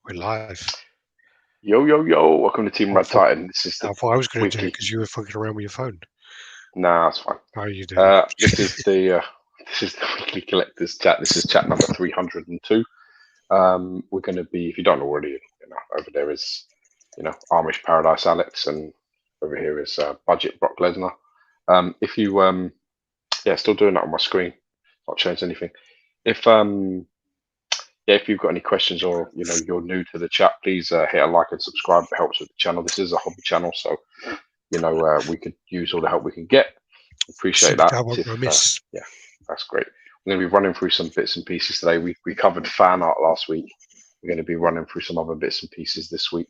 We're live. Yo, yo, yo. Welcome to Team I thought, RaddTitan. This is I the thought I was going to do it weekly. because you were fucking around with your phone. Nah, that's fine. How are you doing? This is the weekly collectors chat. This is chat number 302. We're going to be, if you don't already, over there is, Amish Paradise Alex, and over here is Budget Brock Lesnar. If you, still doing that on my screen. Not changed anything. If you've got any questions or you're new to the chat, please hit a like and subscribe. It helps with the channel. This is a hobby channel, so we could use all the help we can get. Appreciate that. Yeah, that's great. We're going to be running through some bits and pieces today. We covered fan art last week. We're going to be running through some other bits and pieces this week.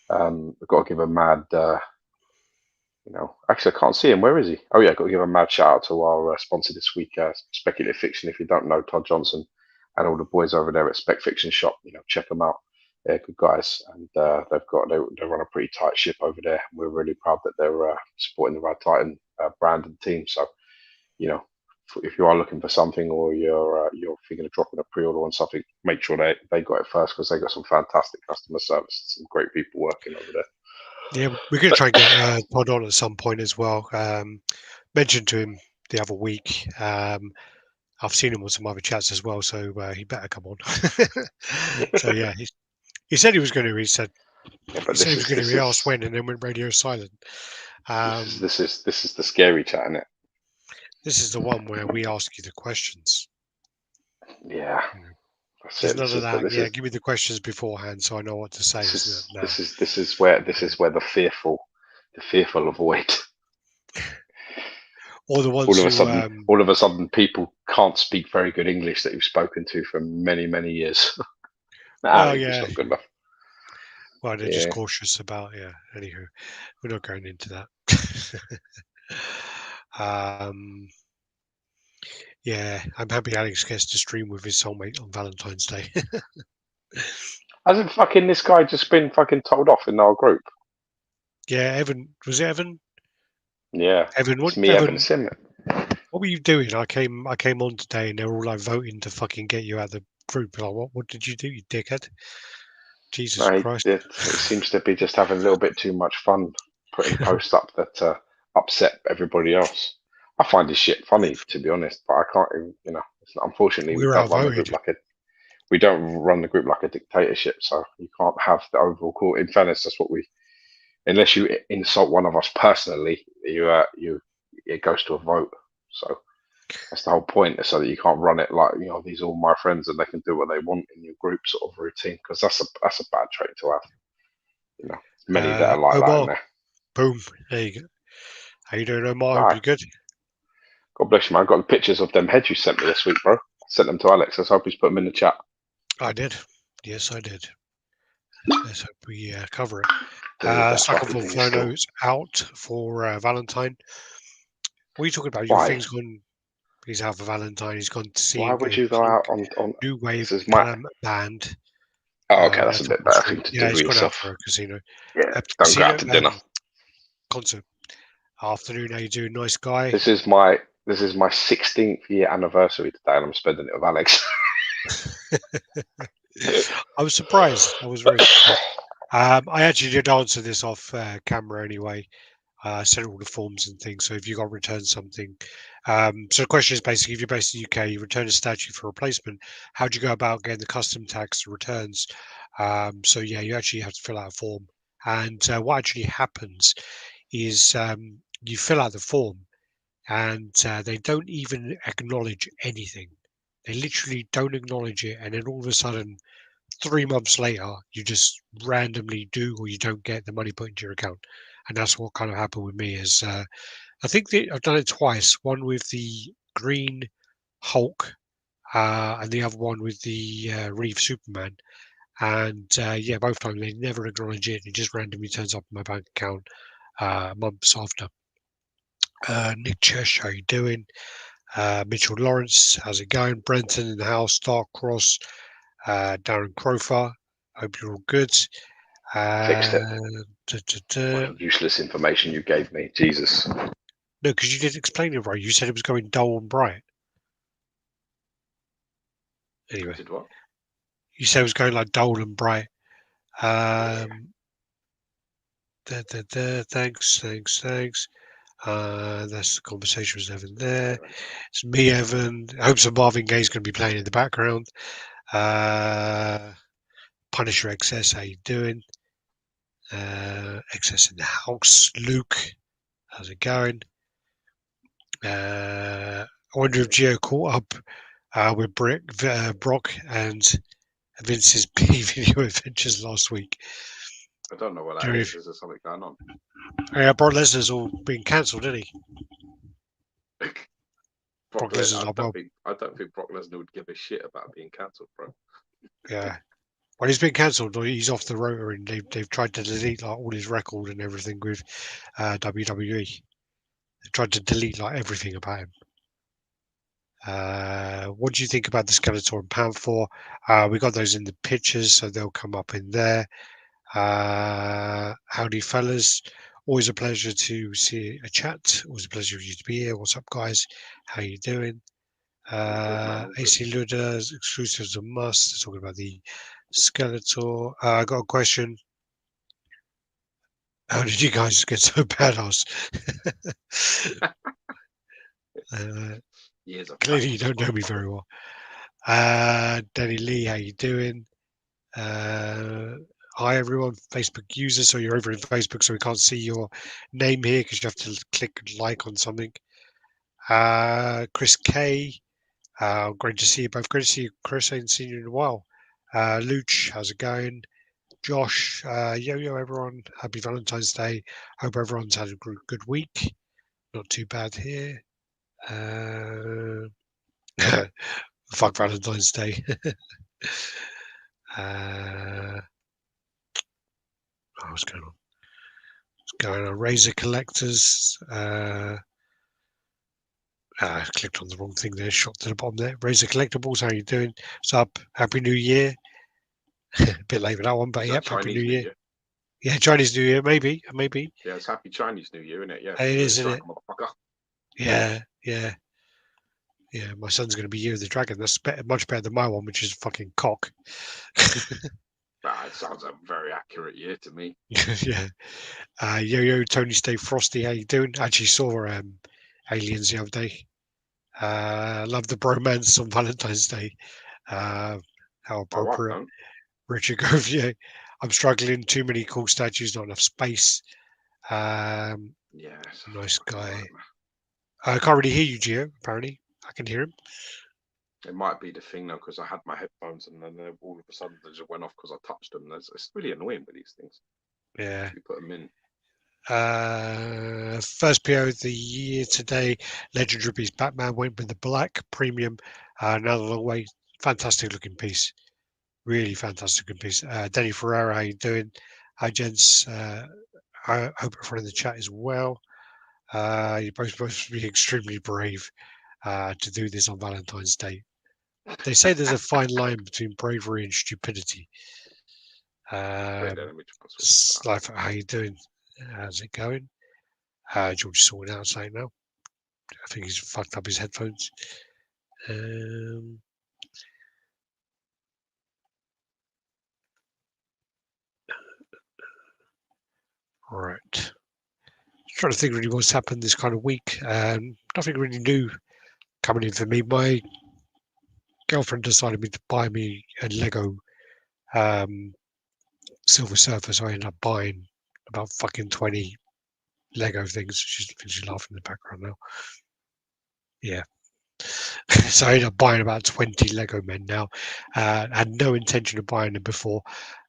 We've got to give a mad, actually I can't see him. Where is he? Oh yeah, I've got to give a mad shout out to our sponsor this week, Speculative Fiction. If you don't know Todd Johnson and all the boys over there at Spec Fiction Shop, check them out. They're good guys, and they run a pretty tight ship over there. We're really proud that they're supporting the RaddTitan brand and team. So, if you are looking for something or you're thinking of dropping a pre-order on something, make sure they got it first, because they got some fantastic customer service, some great people working over there. Yeah, we're going to try and get Todd on at some point as well. Mentioned to him the other week. I've seen him on some other chats as well, so he better come on. So yeah, he said he was going to. He said he was going to. He asked when, and then went radio silent. This is the scary chat, isn't it? This is the one where we ask you the questions. Yeah. There's none of that. Give me the questions beforehand so I know what to say. This is where the fearful avoid. Or the ones all of a sudden people can't speak very good English that you've spoken to for many, many years. It's not good enough. Well, they're just cautious about Anywho, we're not going into that. I'm happy Alex gets to stream with his soulmate on Valentine's Day. Hasn't fucking this guy just been fucking told off in our group? Yeah, Evan. Was it Evan? Yeah. Evan, what? It's me, Evan Sim. What were you doing? I came on today and they were all like voting to fucking get you out of the group. Like, what did you do, you dickhead? Jesus Christ. It seems to be just having a little bit too much fun putting posts up that upset everybody else. I find this shit funny, to be honest, but I can't even, unfortunately, we don't run the group like a dictatorship, so you can't have the overall call. In fairness, that's what unless you insult one of us personally, it goes to a vote. So that's the whole point, so that you can't run it like, these are all my friends and they can do what they want in your group sort of routine, because that's a bad trait to have. Many that are like that in there. Boom. There you go. How you doing, Omar? Hope you good? God bless you, man. I got the pictures of them heads you sent me this week, bro. I sent them to Alex. Let's hope he's put them in the chat. I did. Yes, I did. Let's hope we cover it. Sucker for Inferno is out for Valentine. What are you talking about? Your thing's gone. He's out for Valentine. He's gone to see. Why would you go out on New Wave band? Oh, okay, that's a bit better thing to do with yourself. Gone out for a casino. Yeah, don't go out to dinner. Concert. Afternoon, how you doing, nice guy? This is my 16th year anniversary today, and I'm spending it with Alex. I was surprised. I was very surprised. I actually did answer this off camera anyway. I sent all the forms and things. So if you got returned something, so the question is basically, if you're based in the UK, you return a statue for replacement. How do you go about getting the custom tax returns? So yeah, you actually have to fill out a form. And what actually happens is you fill out the form, and they don't even acknowledge anything. They literally don't acknowledge it, and then all of a sudden, 3 months later, you just randomly do, or you don't get the money put into your account. And that's what kind of happened with me. Is I think I've done it twice. One with the Green Hulk, and the other one with the Reeve Superman. And both times they never acknowledge it. It just randomly turns up in my bank account months after. Nick Chesh, how you doing? Mitchell Lawrence, how's it going? Brenton in the house, Dark Cross, Darren Crofer, hope you're all good. Fixed it. Useless information you gave me, Jesus. No, because you didn't explain it right. You said it was going dull and bright. Anyway, did what? You said it was going like dull and bright. Thanks. That's the conversation was Evan there. It's me, Evan. I hope some Marvin Gaye's going to be playing in the background. Punisher XS, how you doing? XS in the house. Luke, how's it going? I wonder if Gio caught up with Brock and Vince's P video adventures last week. I don't know what that is. Is there something going on? Yeah, Brock Lesnar's all been cancelled, isn't he? Brock Lesnar. I don't think Brock Lesnar would give a shit about being cancelled, bro. Yeah. Well, he's been cancelled. He's off the rotor, and they've tried to delete like all his record and everything with WWE. They tried to delete like everything about him. What do you think about the Skeletor and Panther? We got those in the pictures, so they'll come up in there. Howdy, fellas. Always a pleasure to see a chat. Always a pleasure for you to be here. What's up, guys? How you doing? AC Luda's exclusives a must. Talking about the Skeletor. I got a question. How did you guys get so badass? Clearly, you don't know me very well. Danny Lee, how you doing? Hi, everyone, Facebook users. So you're over in Facebook, so we can't see your name here because you have to click like on something. Chris K, great to see you both. Great to see you, Chris. I haven't seen you in a while. Luch, how's it going? Josh, yo, everyone. Happy Valentine's Day. Hope everyone's had a good week. Not too bad here. Fuck Valentine's Day. What's going on? What's going on? Razor Collectors. I clicked on the wrong thing there. Shot to the bottom there. Razor Collectibles. How you doing? What's up? Happy New Year. A bit late for that one, but yep. Happy New Year. Yeah, Chinese New Year. Maybe. Yeah, it's Happy Chinese New Year, isn't it? Yeah. It is, isn't it? Yeah. My son's going to be Year of the Dragon. That's much better than my one, which is fucking cock. It sounds a very accurate year to me. Yeah. Yo, Tony, stay frosty. How you doing? Actually saw Aliens the other day. Love the bromance on Valentine's Day. How appropriate. Richard Grove, yeah. I'm struggling. Too many cool statues, not enough space. Yeah. Nice guy. I can't really hear you, Gio, apparently. I can hear him. It might be the thing though, because I had my headphones and then all of a sudden they just went off because I touched them. It's really annoying with these things. Yeah. You put them in. First PO of the year today. Legendary Beast Batman went with the black premium. Another long way. Fantastic looking piece. Really fantastic looking piece. Danny Ferreira, how you doing? Hi, gents. I hope everyone in the chat as well. You're both supposed to be extremely brave to do this on Valentine's Day. They say there's a fine line between bravery and stupidity. Life, how you doing? How's it going? George sorting out something now. I think he's fucked up his headphones. Right. Trying to think really what's happened this kind of week. Nothing really new coming in for me. My girlfriend decided to buy me a Lego Silver Surfer, so I ended up buying about fucking 20 Lego things. She's laughing in the background now. Yeah. So I ended up buying about 20 Lego men now. I had no intention of buying them before.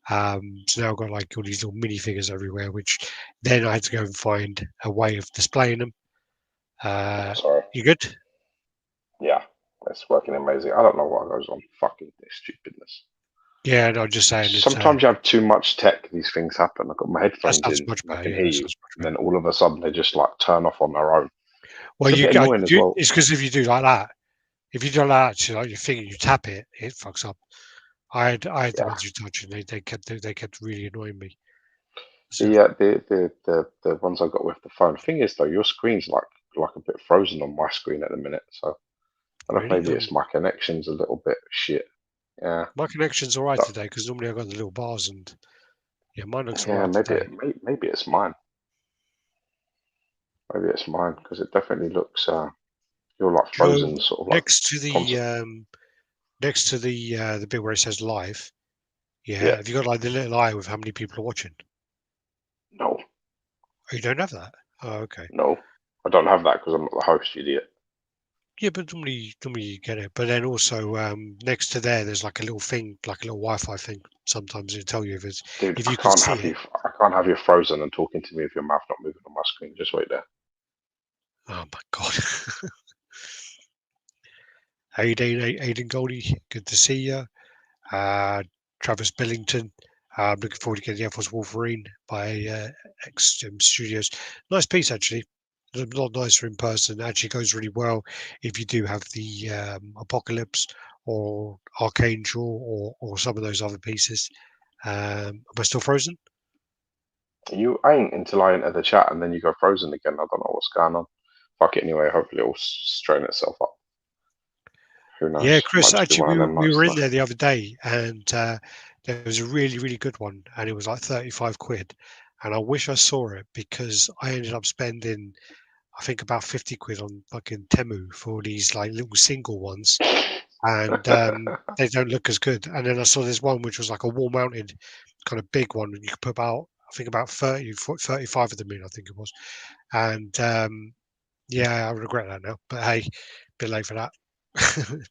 So now I've got like all these little minifigures everywhere, which then I had to go and find a way of displaying them. Sorry. You good? Yeah, it's working amazing. I don't know what goes on. Fucking stupidness. Yeah, no, I'm just saying. Sometimes you have too much tech, these things happen. I've got my headphones in, I can hear you, and then all of a sudden they just like turn off on their own. Well, it's because if you do like that, if you do like that, so like your finger, you tap it, it fucks up. I had the ones you touch, and they kept really annoying me. So. The ones I got with the phone. The thing is though, your screen's like a bit frozen on my screen at the minute, so I don't know if maybe it's my connection's a little bit shit. Yeah. My connection's all right today because normally I've got the little bars and Yeah, mine looks Yeah, alright today. maybe it's mine. Maybe it's mine because it definitely looks. You're like Do you know, frozen, sort of like next to constant. the bit where it says live, yeah, Yeah, have you got like the little eye with how many people are watching? no, Oh, you don't have that? Oh, okay. no, I don't have that because I'm not the host, you idiot. Yeah, but normally you get it. But then also next to there's like a little thing, like a little Wi-Fi thing. Sometimes it'll tell you Dude, if you can see it. I can't have you frozen and talking to me with your mouth not moving on my screen. Just wait there. Oh my God. How you doing, Aidan Goldie? Good to see you. Travis Billington. I'm looking forward to getting the Air Force Wolverine by X Studios. Nice piece, actually. A lot nicer in person. Actually goes really well if you do have the Apocalypse or Archangel or some of those other pieces. Am I still frozen? You ain't until I enter the chat and then you go frozen again. I don't know what's going on. Fuck it anyway. Hopefully it'll straighten itself up. Who Yeah, knows? Chris, Might just be actually, one of them we nights were in though. there the other day and there was a really, really good one and it was like 35 quid. And I wish I saw it because I ended up spending, I think, about 50 quid on fucking Temu for these like little single ones. And they don't look as good. And then I saw this one which was like a wall mounted kind of big one. And you could put about, I think, about 35 of them in, I think it was. And yeah, I regret that now. But hey, bit late for that.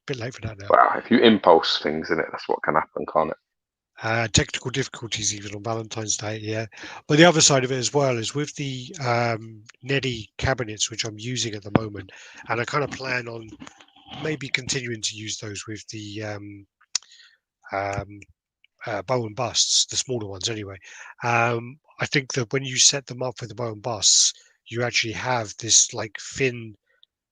Bit late for that now. Well, if you impulse things in it, that's what can happen, can't it? Technical difficulties even on Valentine's Day, yeah. But the other side of it as well is with the Neddy cabinets, which I'm using at the moment, and I kind of plan on maybe continuing to use those with the um, bow and busts, the smaller ones anyway. I think that when you set them up with the bow and busts, you actually have this like thin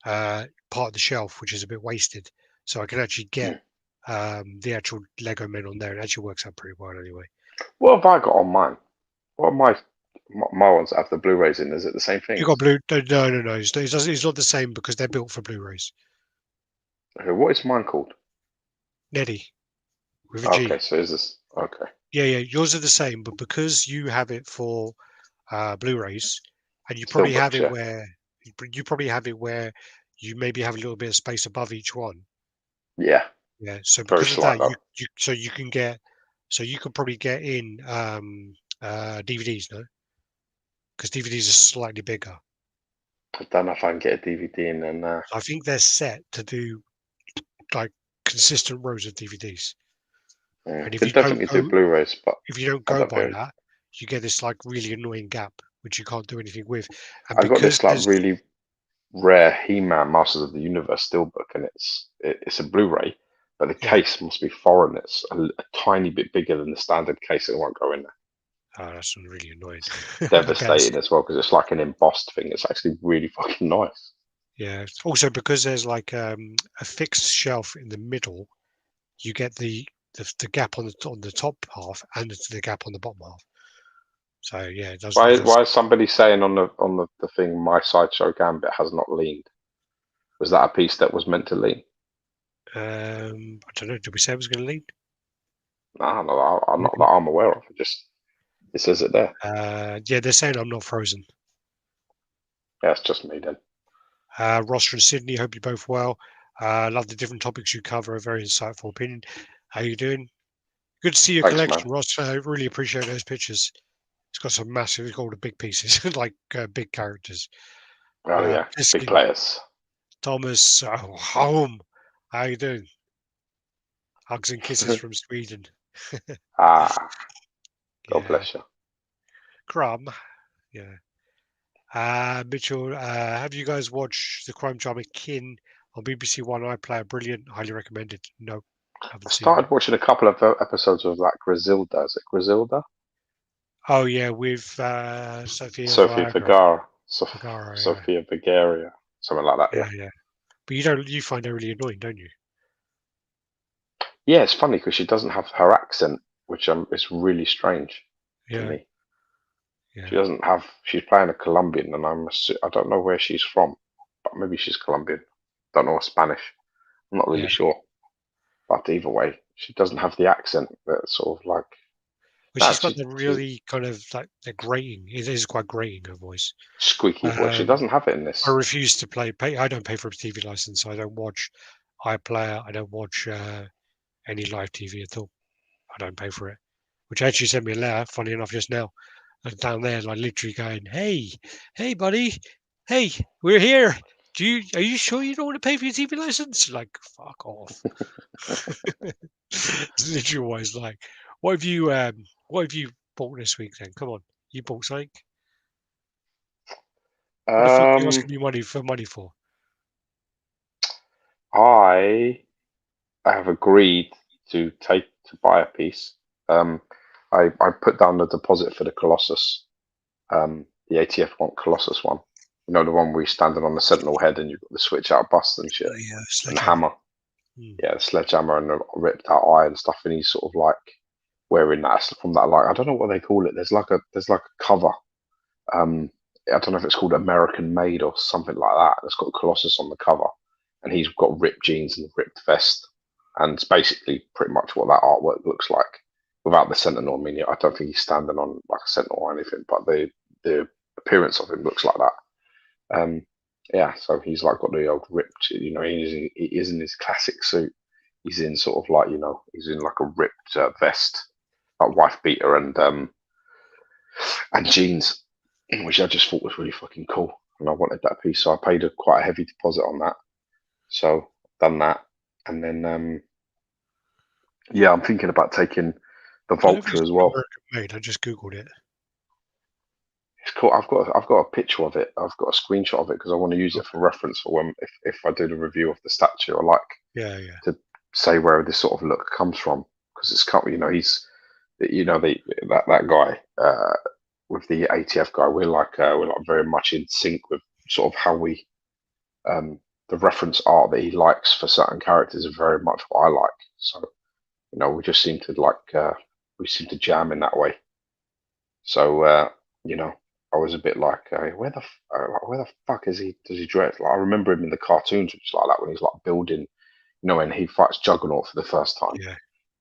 part of the shelf, which is a bit wasted. So I can actually get Hmm. the actual Lego men on there. It actually works out pretty well anyway. What have I got on mine? What are my ones that have the Blu-rays in? Is it the same You got things? blue? No. It's not the same because they're built for Blu-rays. Okay, what is mine called? Neddy with a Okay, G. so is this okay? Yeah. Yours are the same, but because you have it for Blu-rays, and you probably have Steelbooks, it yeah. where you probably have it where you maybe have a little bit of space above each one. Yeah, Yeah. So very because of slight that, though. you can get you could probably get in DVDs, no? Because DVDs are slightly bigger. I don't know if I can get a DVD in then. I think they're set to do like consistent rows of DVDs. And They definitely do Blu-rays, but if you don't I go don't by know. that, you get this like really annoying gap which you can't do anything with. And I got because this like there's really rare He-Man Masters of the Universe steelbook, and it's a Blu-ray, but the yeah, case must be foreign. It's a tiny bit bigger than the standard case. It won't go in there. oh, that's really annoying. It's I guess. devastating as well because it's like an embossed thing. It's actually really fucking nice. Yeah. Also because there's like a fixed shelf in the middle, you get the gap on the top half and the gap on the bottom half. So yeah, it does. Why is somebody saying on the thing my Sideshow Gambit has not leaned? Was that a piece that was meant to lean? I don't know. Did we say it was going to lead? No, no, I'm not that Maybe. I'm aware of. It says it there. Yeah, they're saying I'm not frozen. Yeah, it's just me then. Ross and Sydney, hope you're both well. Love the different topics you cover. A very insightful opinion. How you doing? Good to see your Thanks, man. collection, Ross. I really appreciate those pictures. It's got some massive, it's got all the big pieces, like big characters. Oh yeah, big Pliskin, players. Thomas, home. How you doing? Hugs and kisses from Sweden. Ah, God Yeah. bless you. Crumb. Yeah. Mitchell, have you guys watched the crime drama Kin on BBC One iPlayer? Brilliant. Highly recommended. No, I haven't seen that. started watching a couple of episodes of that Griselda. Is it Griselda? Oh yeah, with Sofia Sophie Viagra. Vergara. Vergara, Sophia Vergara. Something like that, yeah, yeah. yeah. But you find her really annoying, don't you? Yeah, it's funny because she doesn't have her accent, which is really strange to Yeah, me. yeah, She doesn't have. She's playing a Colombian, and I don't know where she's from, but maybe she's Colombian. Don't know, Spanish. I'm not really yeah. sure. But either way, she doesn't have the accent that sort of like But No, she's got the really kind of like the grating. It is quite grating, her voice. squeaky voice. She doesn't have it in I this. refuse to pay. I don't pay for a TV license. I don't watch iPlayer. I don't watch any live TV at all. I don't pay for it. Which actually sent me a letter, funny enough, just now. And down there, like literally going, hey, buddy, hey, we're here. Are you sure you don't want to pay for your TV license? Like, fuck off. It's literally always like, what have you bought this week then? Come on, you bought something? What the fuck are you asking me money for? I have agreed to buy a piece. I put down the deposit for the Colossus, the ATF Colossus one. You know, the one where you're standing on the Sentinel head and you've got the switch out bust and shit, and the hammer. Yeah, the sledgehammer and the ripped out eye and stuff. And he's sort of like wearing that from that, like, I don't know what they call it. There's like a cover. I don't know if it's called American Made or something like that. It's got Colossus on the cover, and he's got ripped jeans and ripped vest, and it's basically pretty much what that artwork looks like without the Sentinel. I mean, I don't think he's standing on like a Sentinel or anything, but the appearance of him looks like that. Yeah, so he's like got the old ripped, you know, he is in his classic suit. He's in sort of like, you know, he's in like a ripped vest, like wife beater and jeans, which I just thought was really fucking cool, and I wanted that piece, so I paid quite a heavy deposit on that. So done that, and then yeah, I'm thinking about taking the Vulture as well. American Made. I just googled it. It's cool. I've got a picture of it. I've got a screenshot of it because I want to use it for reference for when if I do the review of the statue. I like to say where this sort of look comes from, because it's, you know, he's, you know, that guy with the ATF guy. We're like very much in sync with sort of how we the reference art that he likes for certain characters is very much what I like. So, you know, we just seem to we seem to jam in that way. So you know, I was a bit like, where the fuck does he dress? Like, I remember him in the cartoons, which is like that, when he's like building, you know, when he fights Juggernaut for the first time. Yeah.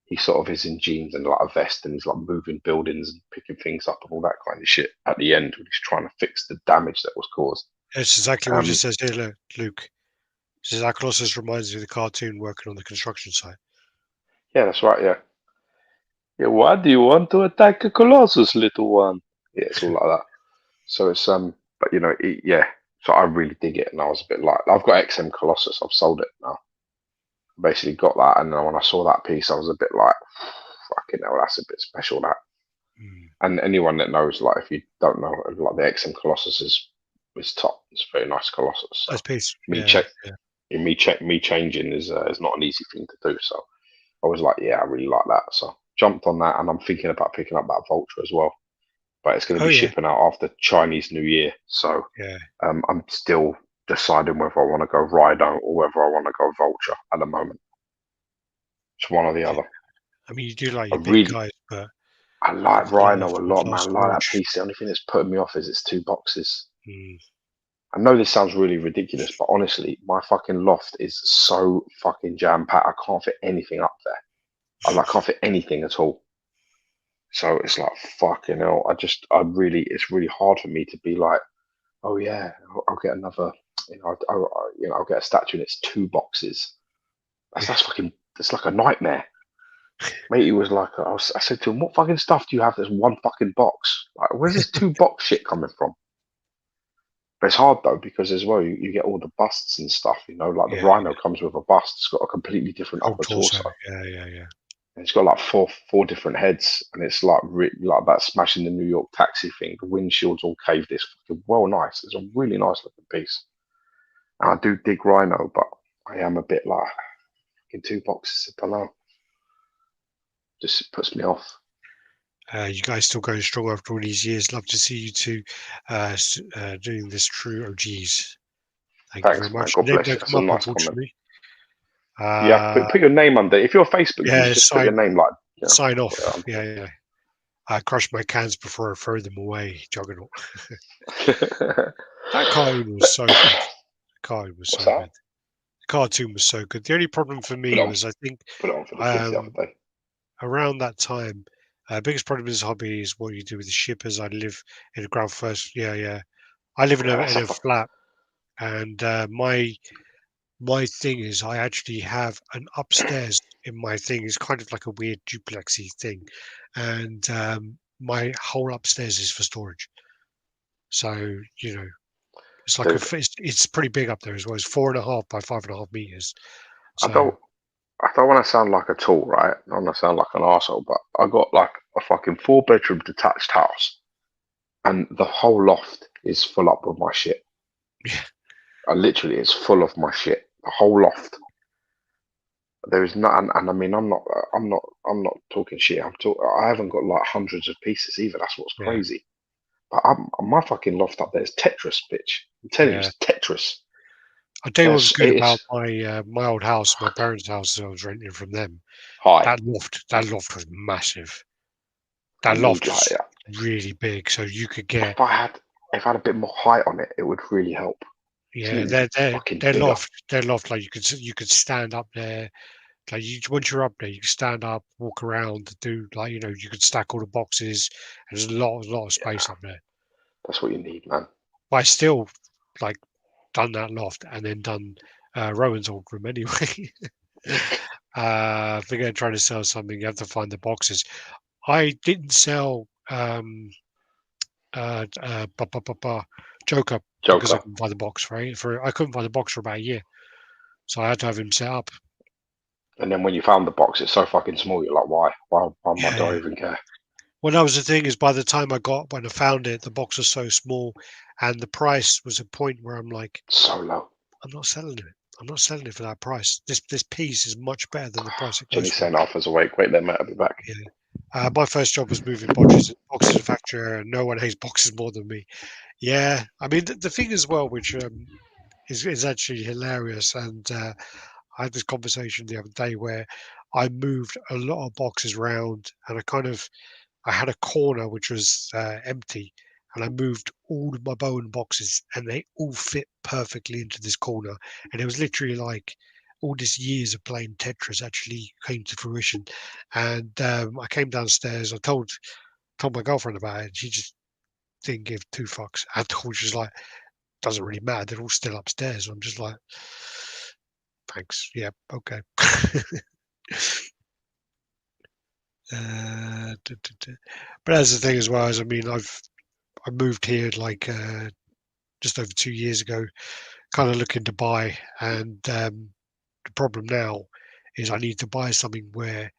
He sort of is in jeans and like a vest, and he's like moving buildings and picking things up and all that kind of shit at the end when he's trying to fix the damage that was caused. That's exactly what it says here, Luke. It says that Colossus reminds me of the cartoon working on the construction site. Yeah, that's right, yeah. Yeah, why do you want to attack a Colossus, little one? Yeah, it's all like that. So it's but you know, yeah. So I really dig it, and I was a bit like, I've got XM Colossus. I've sold it now. Basically got that, and then when I saw that piece, I was a bit like, fucking hell, that's a bit special, that. And anyone that knows, like, if you don't know, like, the XM Colossus is top. It's a very nice Colossus. So nice piece. Me changing is not an easy thing to do. So I was like, yeah, I really like that. So jumped on that, and I'm thinking about picking up that Vulture as well. But it's going to be shipping out after Chinese New Year. So I'm still deciding whether I want to go Rhino or whether I want to go Vulture at the moment. It's one or the other. I mean, you do like your big guys, but I like Rhino a lot, man. I like that piece. The only thing that's putting me off is it's 2 boxes. I know this sounds really ridiculous, but honestly, my fucking loft is so fucking jam-packed. I can't fit anything up there. I can't fit anything at all. So it's like, fucking hell. It's really hard for me to be like, oh yeah, I'll get another, you know, I'll get a statue and it's 2 boxes. That's like a nightmare. Mate, he was like, I said to him, what fucking stuff do you have that's 1 fucking box? Like, where's this 2 box shit coming from? But it's hard though, because as well, you get all the busts and stuff, you know, like the Rhino comes with a bust. It's got a completely different upper torso. Yeah. And it's got like four different heads, and it's like like that Smashing the New York Taxi thing. The windshield's all caved. It's fucking well nice. It's a really nice looking piece. And I do dig Rhino, but I am a bit like, fucking 2 boxes, I don't know. Just puts me off. You guys still going strong after all these years. Love to see you two doing this true OGs. Thanks you very much. God bless you. That's a nice comment. Yeah, put your name under. If you're Facebook, just put your name, like, you know, sign off. Yeah. I crushed my cans before I throw them away. Juggernaut. That cartoon was so good. The cartoon was so good. The only problem for me was, I think, put it on for the kids the other day. Around that time, Biggest problem in this hobby is what you do with the shippers. I live in a ground first. Yeah, yeah. I live in Yeah, a that's in a a flat, and my thing is I actually have an upstairs in my thing. It's kind of like a weird duplexy thing, and my whole upstairs is for storage. So it's like dude. it's pretty big up there as well. It's 4.5 by 5.5 meters. I So don't I don't want to sound like a tool, right? I don't want to sound like an arsehole, but I got like a fucking 4 bedroom detached house, and the whole loft is full up with my shit. yeah, I literally, it's full of my shit. The whole loft. There is not, and I mean, I'm not talking shit. I haven't got like hundreds of pieces either. That's what's yeah, crazy. But my fucking loft up there is Tetris, bitch. I'm telling you, yeah. it's Tetris. I'll tell you what's There's, good it about is my old house, my parents' house that I was renting from them. high. That loft was massive. I That need loft like, was really big, so you could get if I had, if I had a bit more height on it, it would really help. yeah, Something fucking their bigger. loft like you could stand up there. Like once you're up there, you can stand up, walk around, do like you could stack all the boxes. And there's a lot of space Yeah, up there. that's what you need, man. But I still like done that loft and then done Rowan's old room anyway. If they're going to try to sell something, you have to find the boxes. I didn't sell ba, ba, ba, ba, Joker because I Joker. couldn't find the box I couldn't find the box for about a year, so I had to have him set up. And then when you found the box, it's so fucking small. You're like, why? Why do I Yeah. even care? Well, that was the thing is by the time when I found it, the box was so small, and the price was a point where I'm like, So low. I'm not selling it. I'm not selling it for that price. This piece is much better than the price it goes Jenny's for. saying Arthur's awake. Wait there, mate. I'll be back. Yeah. My first job was moving boxes to factory, and no one hates boxes more than me. Yeah, I mean the thing as well, which is actually hilarious, and I had this conversation the other day where I moved a lot of boxes around, and I had a corner which was empty, and I moved all of my Bowen boxes, and they all fit perfectly into this corner. And it was literally like all these years of playing Tetris actually came to fruition. And I came downstairs. I told my girlfriend about it, and she just didn't give two fucks at all. She's like, doesn't really matter. They're all still upstairs. I'm just like, thanks. Yeah, okay. But that's the thing as well as I mean, I moved here like just over 2 years ago, kind of looking to buy, and the problem now is I need to buy something where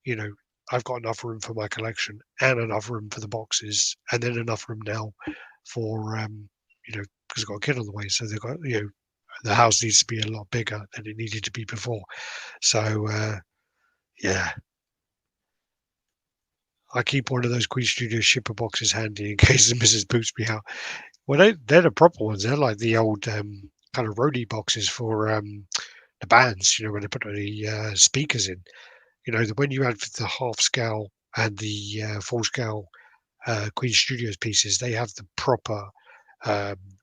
you know I've got enough room for my collection and enough room for the boxes, and then enough room now for because I've got a kid on the way, so they've got the house needs to be a lot bigger than it needed to be before. So yeah, I keep one of those Queen Studio shipper boxes handy in case the missus boots me out. Well, they're the proper ones. They're like the old kind of roadie boxes for the bands. When they put the speakers in. When you have the half scale and the full scale Queen Studios pieces, they have the proper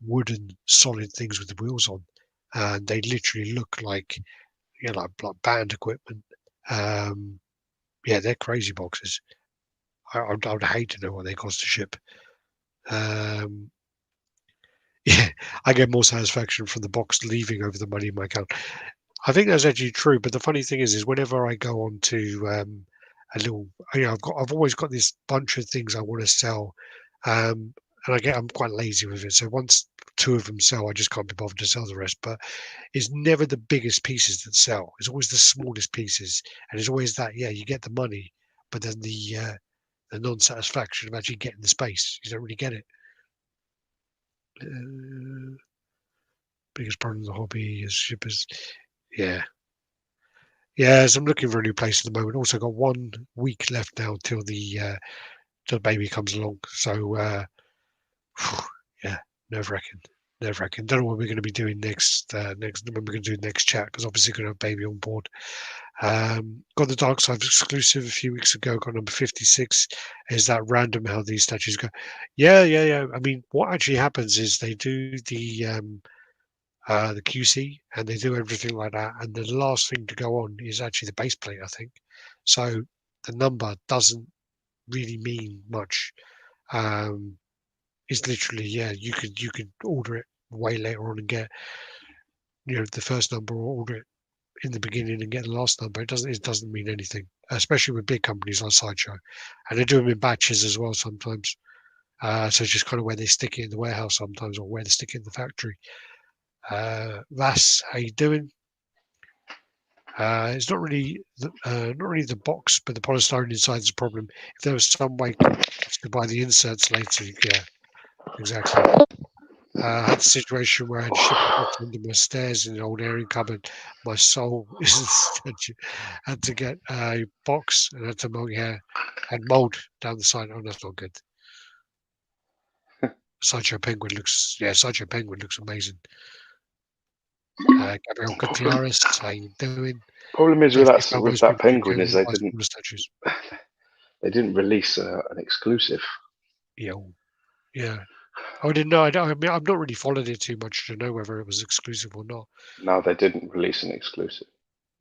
wooden solid things with the wheels on, and they literally look like like band equipment. Um, yeah, they're crazy boxes. I would hate to know what they cost to ship. Um, yeah, I get more satisfaction from the box leaving over the money in my account. I think that's actually true. But the funny thing is whenever I go on to a little, I've always got this bunch of things I want to sell, and I'm quite lazy with it. So once two of them sell, I just can't be bothered to sell the rest. But it's never the biggest pieces that sell. It's always the smallest pieces, and it's always that you get the money, but then the non-satisfaction of actually getting the space, you don't really get it. Uh, Biggest problem of the hobby is shippers. Yeah. Yeah, so I'm looking for a new place at the moment. Also got 1 week left now till the baby comes along. So yeah, nerve-wracking. Nerve-wracking. Don't know what we're going to be doing next when we're going to do next chat because obviously going to have baby on board. Got the Dark Side exclusive a few weeks ago. Got number 56. Is that random how these statues go? Yeah, yeah, yeah. I mean, what actually happens is they do the QC, and they do everything like that. And the last thing to go on is actually the base plate, I think. So the number doesn't. really mean much. It's literally, you could order it way later on and get, the first number, or order it in the beginning and get the last number. It doesn't mean anything, especially with big companies like Sideshow, and they do them in batches as well sometimes. So it's just kind of where they stick it in the warehouse sometimes, or where they stick it in the factory. Vas, how you doing? It's not really the box, but the polystyrene inside is a problem. If there was some way to buy the inserts later, yeah, exactly. I had a situation where I had shipping box under my stairs in an old airing cupboard. My soul is in stench. Had to get a box and had to had mold down the side. Oh, that's not good. Sideshow Penguin looks amazing. Gabriel Gutierrez, how you doing? Problem is with that penguin is they didn't release an exclusive. Yeah. I didn't know. I mean, I've not really followed it too much to know whether it was exclusive or not. No, they didn't release an exclusive.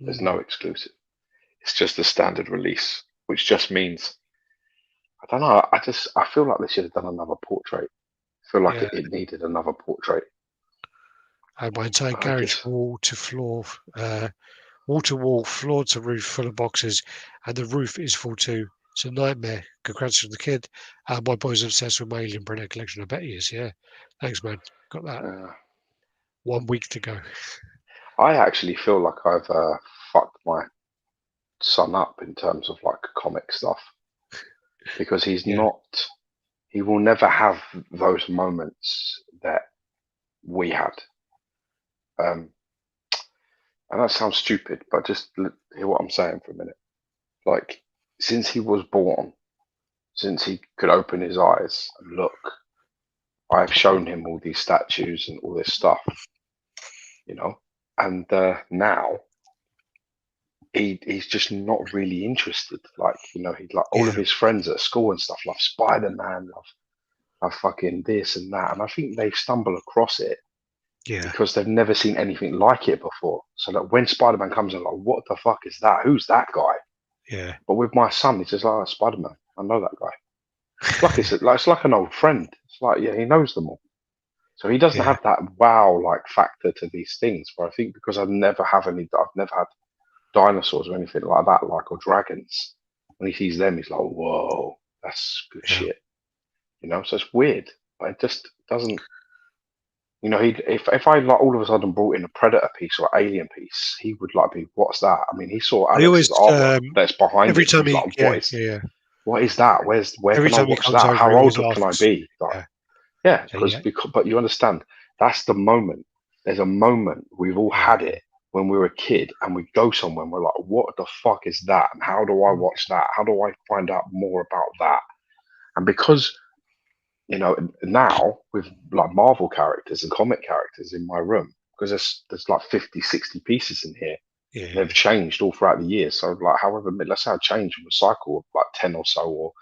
There's no exclusive. It's just a standard release, which just means, I don't know. I feel like they should have done another portrait. I feel like it needed another portrait. I had my entire garage wall to wall, floor to roof, full of boxes, and the roof is full too. It's a nightmare. Congrats to the kid. My boy's obsessed with my Alien Brenner collection. I bet he is. Yeah. Thanks, man. Got that. 1 week to go. I actually feel like I've fucked my son up in terms of like comic stuff, because he's not. He will never have those moments that we had. And that sounds stupid, but just hear what I'm saying for a minute. Like, since he was born, since he could open his eyes and look, I've shown him all these statues and all this stuff, and now he's just not really interested. Like, he'd like all of his friends at school and stuff love Spider-Man, love fucking this and that, and I think they stumble across it because they've never seen anything like it before. So that when Spider-Man comes in, like, what the fuck is that? Who's that guy? Yeah. But with my son, he's just like, oh, Spider-Man. I know that guy. It's like an old friend. It's like, he knows them all. So he doesn't have that wow like factor to these things. But I think because I've never had dinosaurs or anything like that, or dragons. When he sees them, he's like, whoa, that's good shit. So it's weird. But it just doesn't. If I like all of a sudden brought in a Predator piece or Alien piece, he would like be, what's that? I mean, he saw Alex's artwork that's behind every it. Time he like, what is that? Where every can I watch that? How old can I be? But you understand, that's the moment. There's a moment, we've all had it when we were a kid, and we go somewhere and we're like, what the fuck is that? And how do I watch that? How do I find out more about that? And because now with like Marvel characters and comic characters in my room, because there's like 50, 60 pieces in here. They've changed all throughout the years. So like, however, let's say I change from a cycle of like 10 or so, or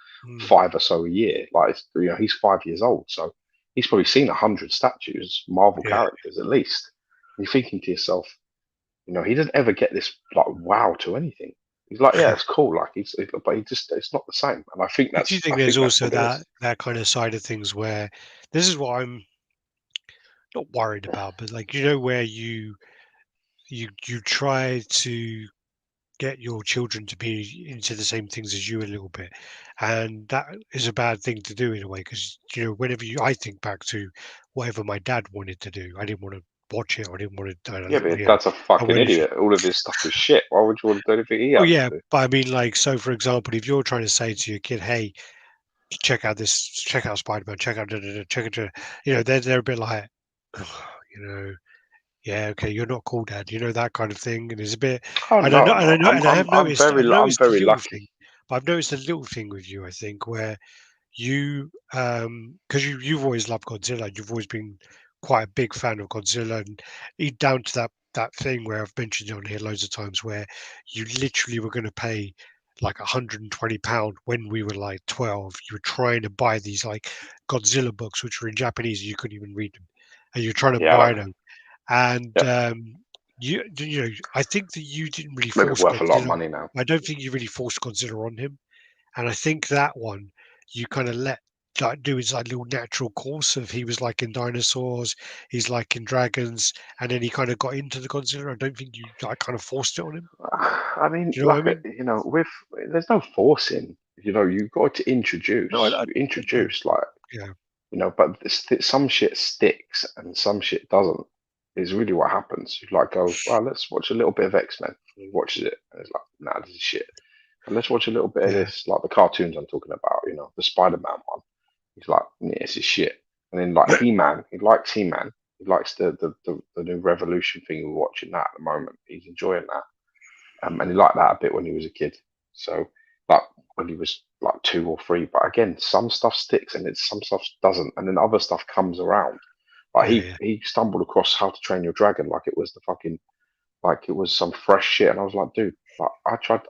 5 or so a year. Like, he's 5 years old, so he's probably seen 100 statues, Marvel characters at least. And you're thinking to yourself, he doesn't ever get this like wow to anything. He's like, it's cool, like but it's not the same. And I think that's. Do you think there's also that kind of side of things where this is what I'm not worried about, but like, where you try to get your children to be into the same things as you a little bit, and that is a bad thing to do in a way, because whenever I think back to whatever my dad wanted to do, I didn't want to watch it. I didn't want to. But that's a fucking idiot. All of his stuff is shit. Why would you want to do anything he has to do? But I mean, like, so for example, if you're trying to say to your kid, hey, check out Spider-Man, check out, they're a bit like, okay, you're not cool, Dad. That kind of thing, and it's a bit. Oh, and no, I have noticed. I'm very lucky. But I've noticed a little thing with you, I think, where you, because you've always loved Godzilla. You've always been quite a big fan of Godzilla, and down to that thing where I've mentioned it on here loads of times, where you literally were going to pay like £120 when we were like 12. You were trying to buy these like Godzilla books, which were in Japanese, and you couldn't even read them, and you're trying to buy them. And I think that you didn't really force worth Godzilla. A lot of money now. I don't think you really forced Godzilla on him. And I think that one you kind of let like do his like little natural course of he was like in dinosaurs, he's like in dragons, and then he kind of got into the Godzilla. I don't think you like kind of forced it on him. I mean, Do you know what I like mean? with there's no forcing. You've got to No, introduce. I You get that. introduce like Yeah, but some shit sticks and some shit doesn't. Is really what happens. You like go, well, let's watch a little bit of X-Men. And he watches it, and it's like, nah, this is shit. But let's watch a little bit of yeah, this, like the cartoons I'm talking about. The Spider-Man one. He's like, yeah, this is shit. And then like He-Man, he likes He-Man. He likes the new Revolution thing. We're watching that at the moment. He's enjoying that. And he liked that a bit when he was a kid. So, like when he was like 2 or 3. But again, some stuff sticks and some stuff doesn't, and then other stuff comes around. Like yeah, he yeah. he stumbled across How to Train Your Dragon like it was the fucking like it was some fresh shit, and I was like, dude, like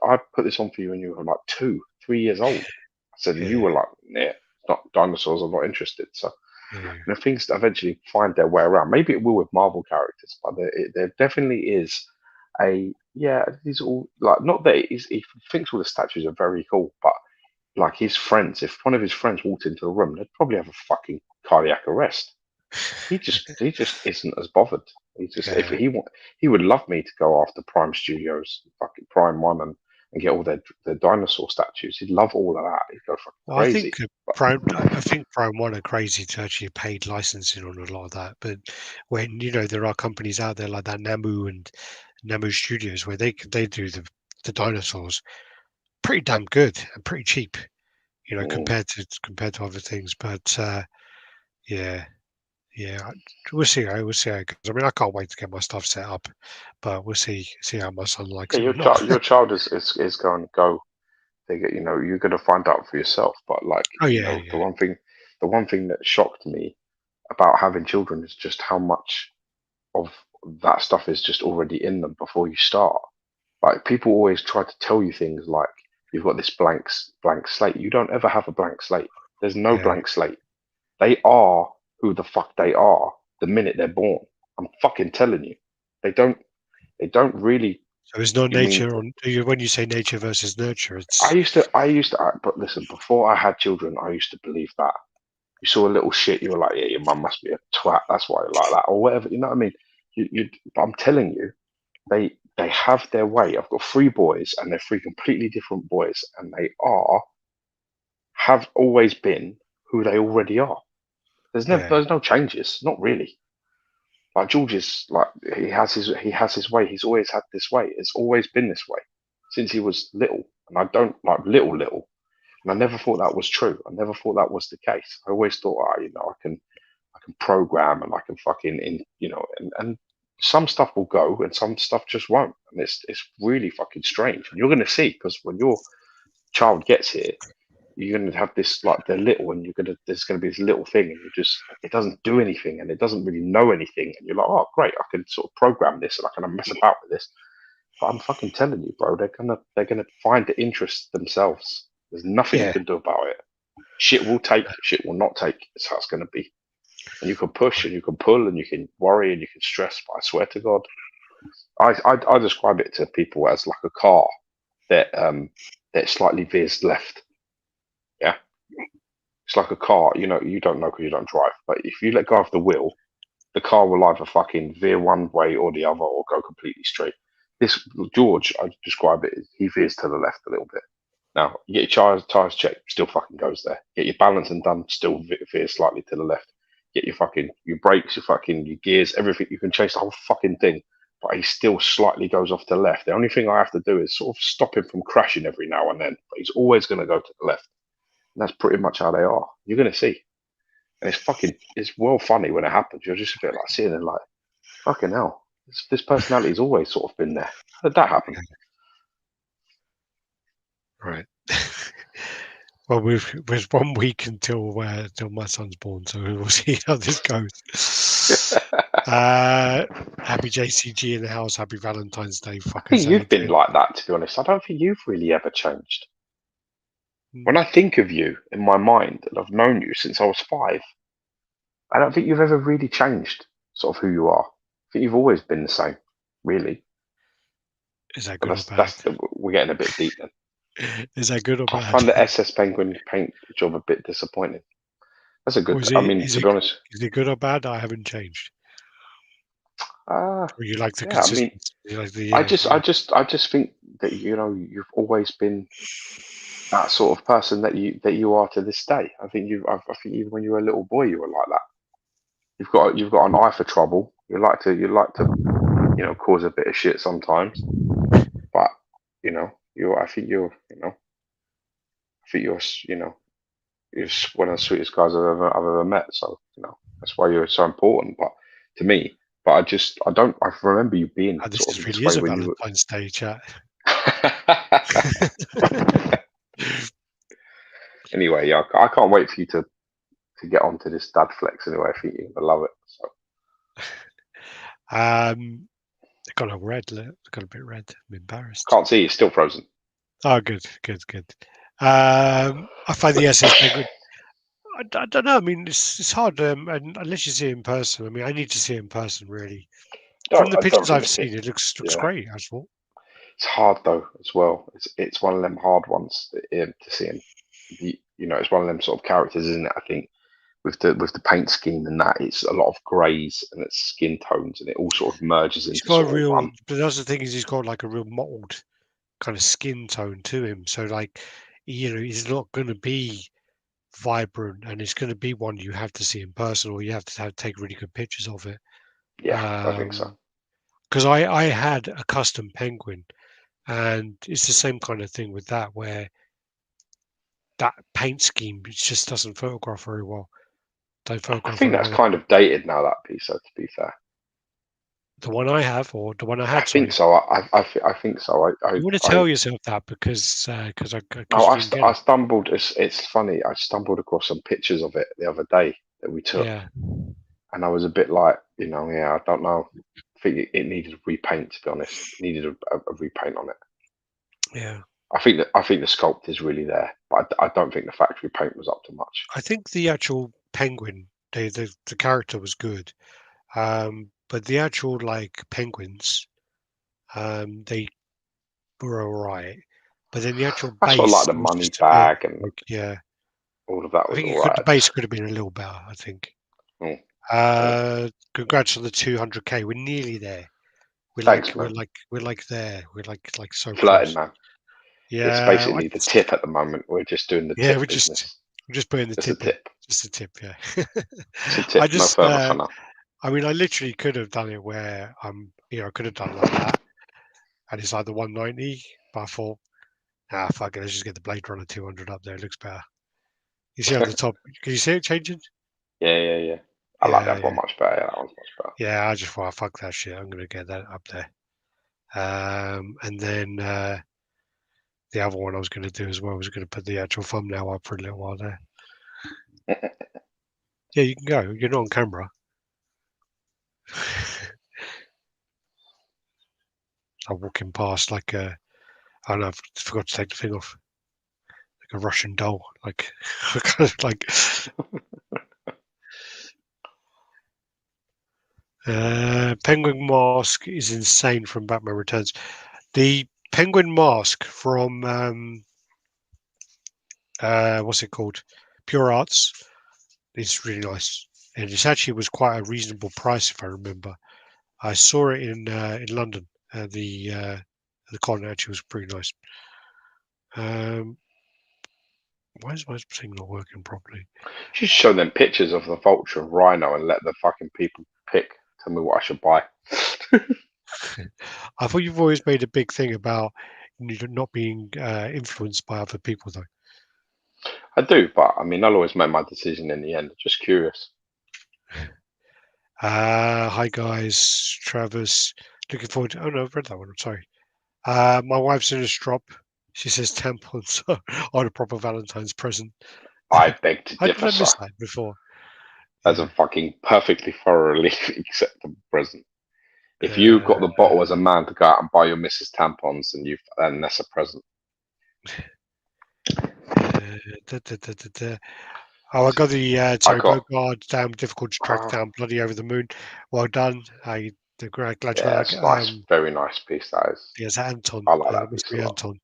I put this on for you when you were like 2, 3 years old. I said, and you Yeah, were like, yeah, not dinosaurs. I'm not interested. So yeah, things that eventually find their way around. Maybe it will with Marvel characters, but there definitely is these all like not that he thinks all the statues are very cool, but like his friends, if one of his friends walked into the room, they'd probably have a fucking cardiac arrest. He just isn't as bothered. He just if yeah. he would love me to go after Prime Studios, fucking Prime One, and get all their dinosaur statues. He'd love all of that. He'd go fucking Well, I think crazy. But I think Prime One are crazy to actually paid licensing on a lot of that. But when there are companies out there like that Namu and Namu Studios where they do the dinosaurs pretty damn good and pretty cheap, mm, compared to other things. But yeah, yeah, we'll see how it goes. I mean, I can't wait to get my stuff set up, but we'll see how my son likes yeah, it or your not. child is going to go. You're going to find out for yourself. But like, Oh yeah, the yeah, one thing that shocked me about having children is just how much of that stuff is just already in them before you start. Like people always try to tell you things like you've got this blank slate. You don't ever have a blank slate. There's no yeah. blank slate. They are who the fuck they are the minute they're born. I'm fucking telling you. They don't they don't really So it's not you mean nature on when you say nature versus nurture. I It's used to I used to but listen, before I had children, I used to believe that. You saw a little shit, you were like, yeah, your mum must be a twat, that's why you like that, or whatever, you know what I mean? But I'm telling you, they have their way. I've got 3 boys, and they're 3 completely different boys, and they have always been who they already are. yeah, There's no changes, not really. Like George is like he has his way. He's always had this way. It's always been this way since he was little, and I don't like little. And I never thought that was true. I never thought that was the case. I always thought, I can program and I can fucking and some stuff will go and some stuff just won't, and it's really fucking strange. And you're gonna see because when your child gets here, you're gonna have this like they're little, and there's gonna be this little thing, and it doesn't do anything, and it doesn't really know anything, and you're like, oh great, I can sort of program this and I can mess about with this. But I'm fucking telling you, bro, they're gonna find the interest themselves. There's nothing you yeah. can do about it. Shit will take, shit will not take. It's how it's going to be. And you can push and you can pull and you can worry and you can stress. But I swear to God, I describe it to people as like a car that slightly veers left. Yeah, it's like a car. You don't know because you don't drive. But if you let go of the wheel, the car will either fucking veer one way or the other or go completely straight. This George, I describe it as he veers to the left a little bit. Now, you get your tires checked, still fucking goes there. Get your balancing done, still veers slightly to the left. Get your brakes, your gears, everything. You can change the whole fucking thing, but he still slightly goes off to the left. The only thing I have to do is sort of stop him from crashing every now and then, but he's always going to go to the left. And that's pretty much how they are. You're going to see. And it's well funny when it happens. You're just a bit like seeing it like, fucking hell. This personality's always sort of been there. How did that happen? Right. Well, we've 1 week until my son's born, so we'll see how this goes. Happy JCG in the house. Happy Valentine's Day. I Fuckers think out you've been there. like that, to be honest. I don't think you've really ever changed. Mm, When I think of you in my mind, and I've known you since I was 5, I don't think you've ever really changed sort of who you are. I think you've always been the same, really. Is that But good or bad? we're getting a bit deep then. Is that good or I bad? find the SS Penguin paint job a bit disappointing. That's a Or good. I mean, to be honest, is it good or bad? I haven't changed. uh, Or you like the yeah. I mean, consistency? You like the yeah. I just think that you've always been that sort of person that you are to this day. I think even when you were a little boy, you were like that. You've got an eye for trouble. You like to cause a bit of shit sometimes, but you I think you're one of the sweetest guys I've ever met. So that's why you're so important. But to me, but I remember you being Oh, this sort of is this really way is a when you Valentine's Day chat. were. Anyway, yeah, I can't wait for you to get onto this dad flex. Anyway, I think you're gonna love it. So It got a red. It got a bit red. I'm embarrassed. can't see, it's still frozen. Oh, good, good, good. I find the SS Penguin. I don't know. I mean, it's hard, and unless you see it in person. I mean, I need to see it in person, really. From the I don't pictures think I've seen, it looks yeah, great. I thought. it's hard though as well. It's one of them hard ones to see him. It's one of them sort of characters, isn't it? I think with the paint scheme and that, it's a lot of greys and it's skin tones, and it all sort of merges He's into got a sort of real, one. but that's the thing is he's got like a real mottled kind of skin tone to him. So like, he's not going to be vibrant, and it's going to be one you have to see in person, or you have to take really good pictures of it. Yeah, I think so. Because I had a custom penguin, and it's the same kind of thing with that, where that paint scheme it just doesn't photograph very well. Don't I photograph think very that's well. kind of dated now. That piece, to be fair. The one I have, or the one I I had, think sorry. so. I think so. You want to tell yourself that because Oh, you didn't get I it. stumbled. It's funny. I stumbled across some pictures of it the other day that we took, Yeah, and I was a bit like, yeah, I don't know. I think it needed a repaint. To be honest, it needed a repaint on it. yeah. I think the sculpt is really there, but I don't think the factory paint was up to much. I think the actual penguin, the character was good, but the actual like penguins, they were alright. But then the actual I sort of like base the was money just a bit bag and like, yeah. all of that I was think all right. the base could have been a little better. I think. Mm, mm. Congrats on the 200K. We're nearly there. Thanks, man. We're like there. We're like so Flirting, close. man. It's Yeah, basically the tip at the moment. We're just doing the yeah. tip business. We're just putting the Just a tip in. tip. Just the tip. Yeah. Just a I tip. No just. further for now. I mean, I literally could have done it where I could have done like that, and it's like the 190. But I thought, fuck it. Let's just get the Blade Runner 200 up there. It looks better. You see on the top. Can you see it changing? Yeah. I like Yeah, that one yeah, much better. Yeah, that one's much better. yeah. I just thought, fuck that shit. I'm gonna get that up there. And then the other one I was going to do as well was going to put the actual thumbnail up for a little while there. Yeah, you can go. You're not on camera. I'm walking past like a. I don't know. I forgot to take the thing off. Like a Russian doll. Like kind of like. Penguin mask is insane from Batman Returns. The penguin mask from what's it called? Pure Arts. It's really nice, and it actually was quite a reasonable price if I remember. I saw it in London. The con actually was pretty nice. Why is my thing not working properly? You should show them pictures of the vulture and rhino and let the fucking people pick. Tell me what I should buy. I thought you've always made a big thing about not being influenced by other people, though. I do, but I mean, I'll always make my decision in the end. Just curious. Hi guys, Travis. Looking forward to. Oh no, I've read that one. I'm sorry. My wife's in a drop. She says tampons are a proper Valentine's present. I beg to How did differ, I sir. miss that before? As a Yeah. fucking perfectly thoroughly acceptable present. If you got Uh, the bottle as a man to go out and buy your missus tampons, and that's a present. Oh, I got the I Terry got. Bogard. Damn difficult to track down. Bloody over the moon. Well done. Glad you Yeah, like. it's nice. Very nice piece. That is. Yes, Anton. I like It that must piece a be lot. Anton.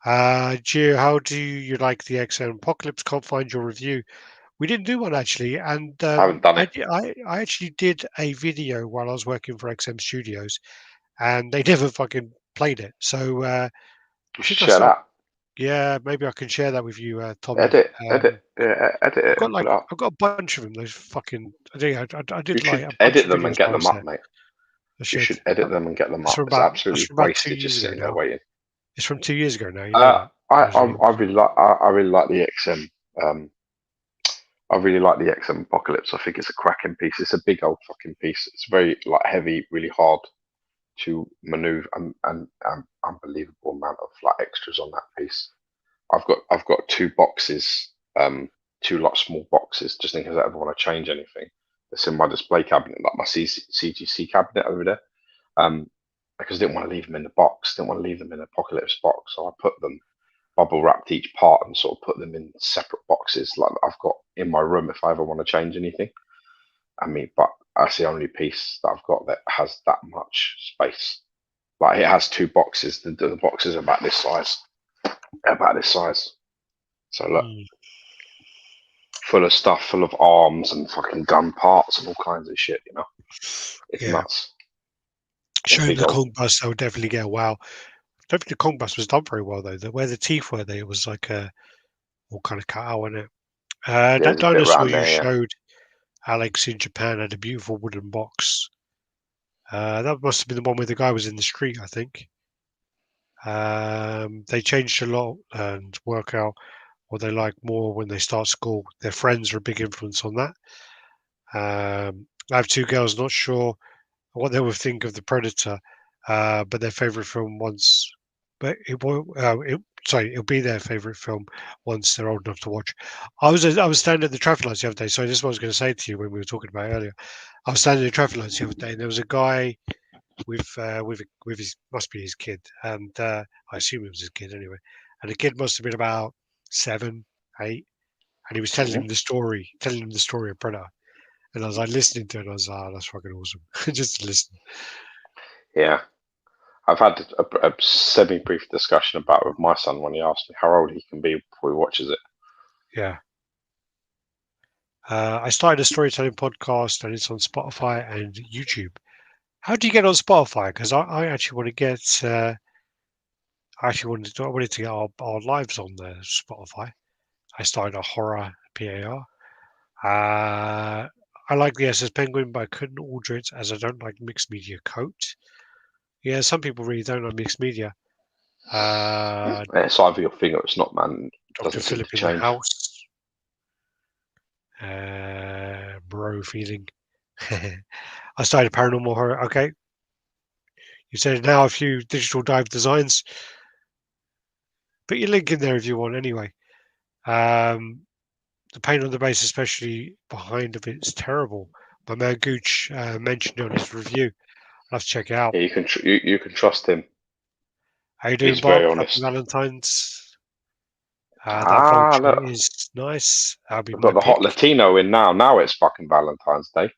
Gio, how do you like the XM Apocalypse? Can't find your review. We didn't do one actually, and I haven't done it. I actually did a video while I was working for XM Studios, and they never fucking played it. So I You should think I share start. that. Yeah, maybe I can share that with you, Tommy. Edit, yeah, edit I've it got and put it up. I've got a bunch of them. Those fucking I You did like should a bunch edit of them and videos get them whilst up, there. mate. I You should. should edit them and get them That's up. from It's about absolutely 2 wasted just years ago sitting there now. waiting. It's from 2 years ago now. You know that. I, Those I videos. I really like I really like the XM. I really like the XM Apocalypse. I think it's a cracking piece. It's a big old fucking piece. It's very like heavy, really hard to maneuver, and unbelievable amount of like extras on that piece. I've got two boxes, two like small boxes, just in case I ever want to change anything. That's in my display cabinet, like my CGC cabinet over there. Because I didn't want to leave them in the box, didn't want to leave them in the Apocalypse box, so I put them bubble wrapped each part and sort of put them in separate boxes like I've got in my room if I ever want to change anything. I mean, but that's the only piece that I've got that has that much space. Like it has two boxes. The boxes are about this size. About this size. So look, Mm, full of stuff, full of arms and fucking gun parts and all kinds of shit. It's yeah. nuts. A Showing big the old. Kong bus, I would definitely get a wow. I don't think the Kong bus was done very well though. Where the teeth were, there it was like all kind of cut out in it. That There's a bit dinosaur around you there. Yeah. showed, Alex, in Japan, had a beautiful wooden box. That must have been the one where the guy was in the street, I think. They changed a lot and work out what they like more when they start school. Their friends are a big influence on that. I have two girls, not sure what they would think of the Predator, but their favorite film once, but sorry, it'll be their favorite film once they're old enough to watch. I was standing at the traffic lights the other day, so this is what I was going to say to you when we were talking about it earlier. I was standing at the traffic lights the other day, and there was a guy with his must be his kid, and I assume it was his kid anyway. And the kid must have been about 7, 8, and he was Mhm. telling him the story of Predator. And I was like listening to it, and I was like, oh, that's fucking awesome, just to listen. Yeah. I've had a semi-brief discussion about it with my son when he asked me how old he can be before he watches it. Yeah. I started a storytelling podcast, and it's on Spotify and YouTube. How do you get on Spotify? Because I actually want to get. I wanted to get our lives on the Spotify. I started a horror PAR. I like the SS Penguin, but I couldn't order it as I don't like mixed media coat. Yeah, some people really don't like mixed media. It's either your thing or it's not, man. It Dr. doesn't seem to Philip in the change. house. Bro feeling. I started paranormal horror. Okay, you said now a few digital dive designs. Put your link in there if you want. Anyway, um, the paint on the base, especially behind of it's terrible. My man Gooch mentioned it on his review. I'll have to check it out. Yeah, you can trust him. How you doing, He's Bob? very Happy honest. Valentine's. That Ah, vulture look, is nice. That'll be we've my got the hot pick. Latino in now. Now it's fucking Valentine's Day.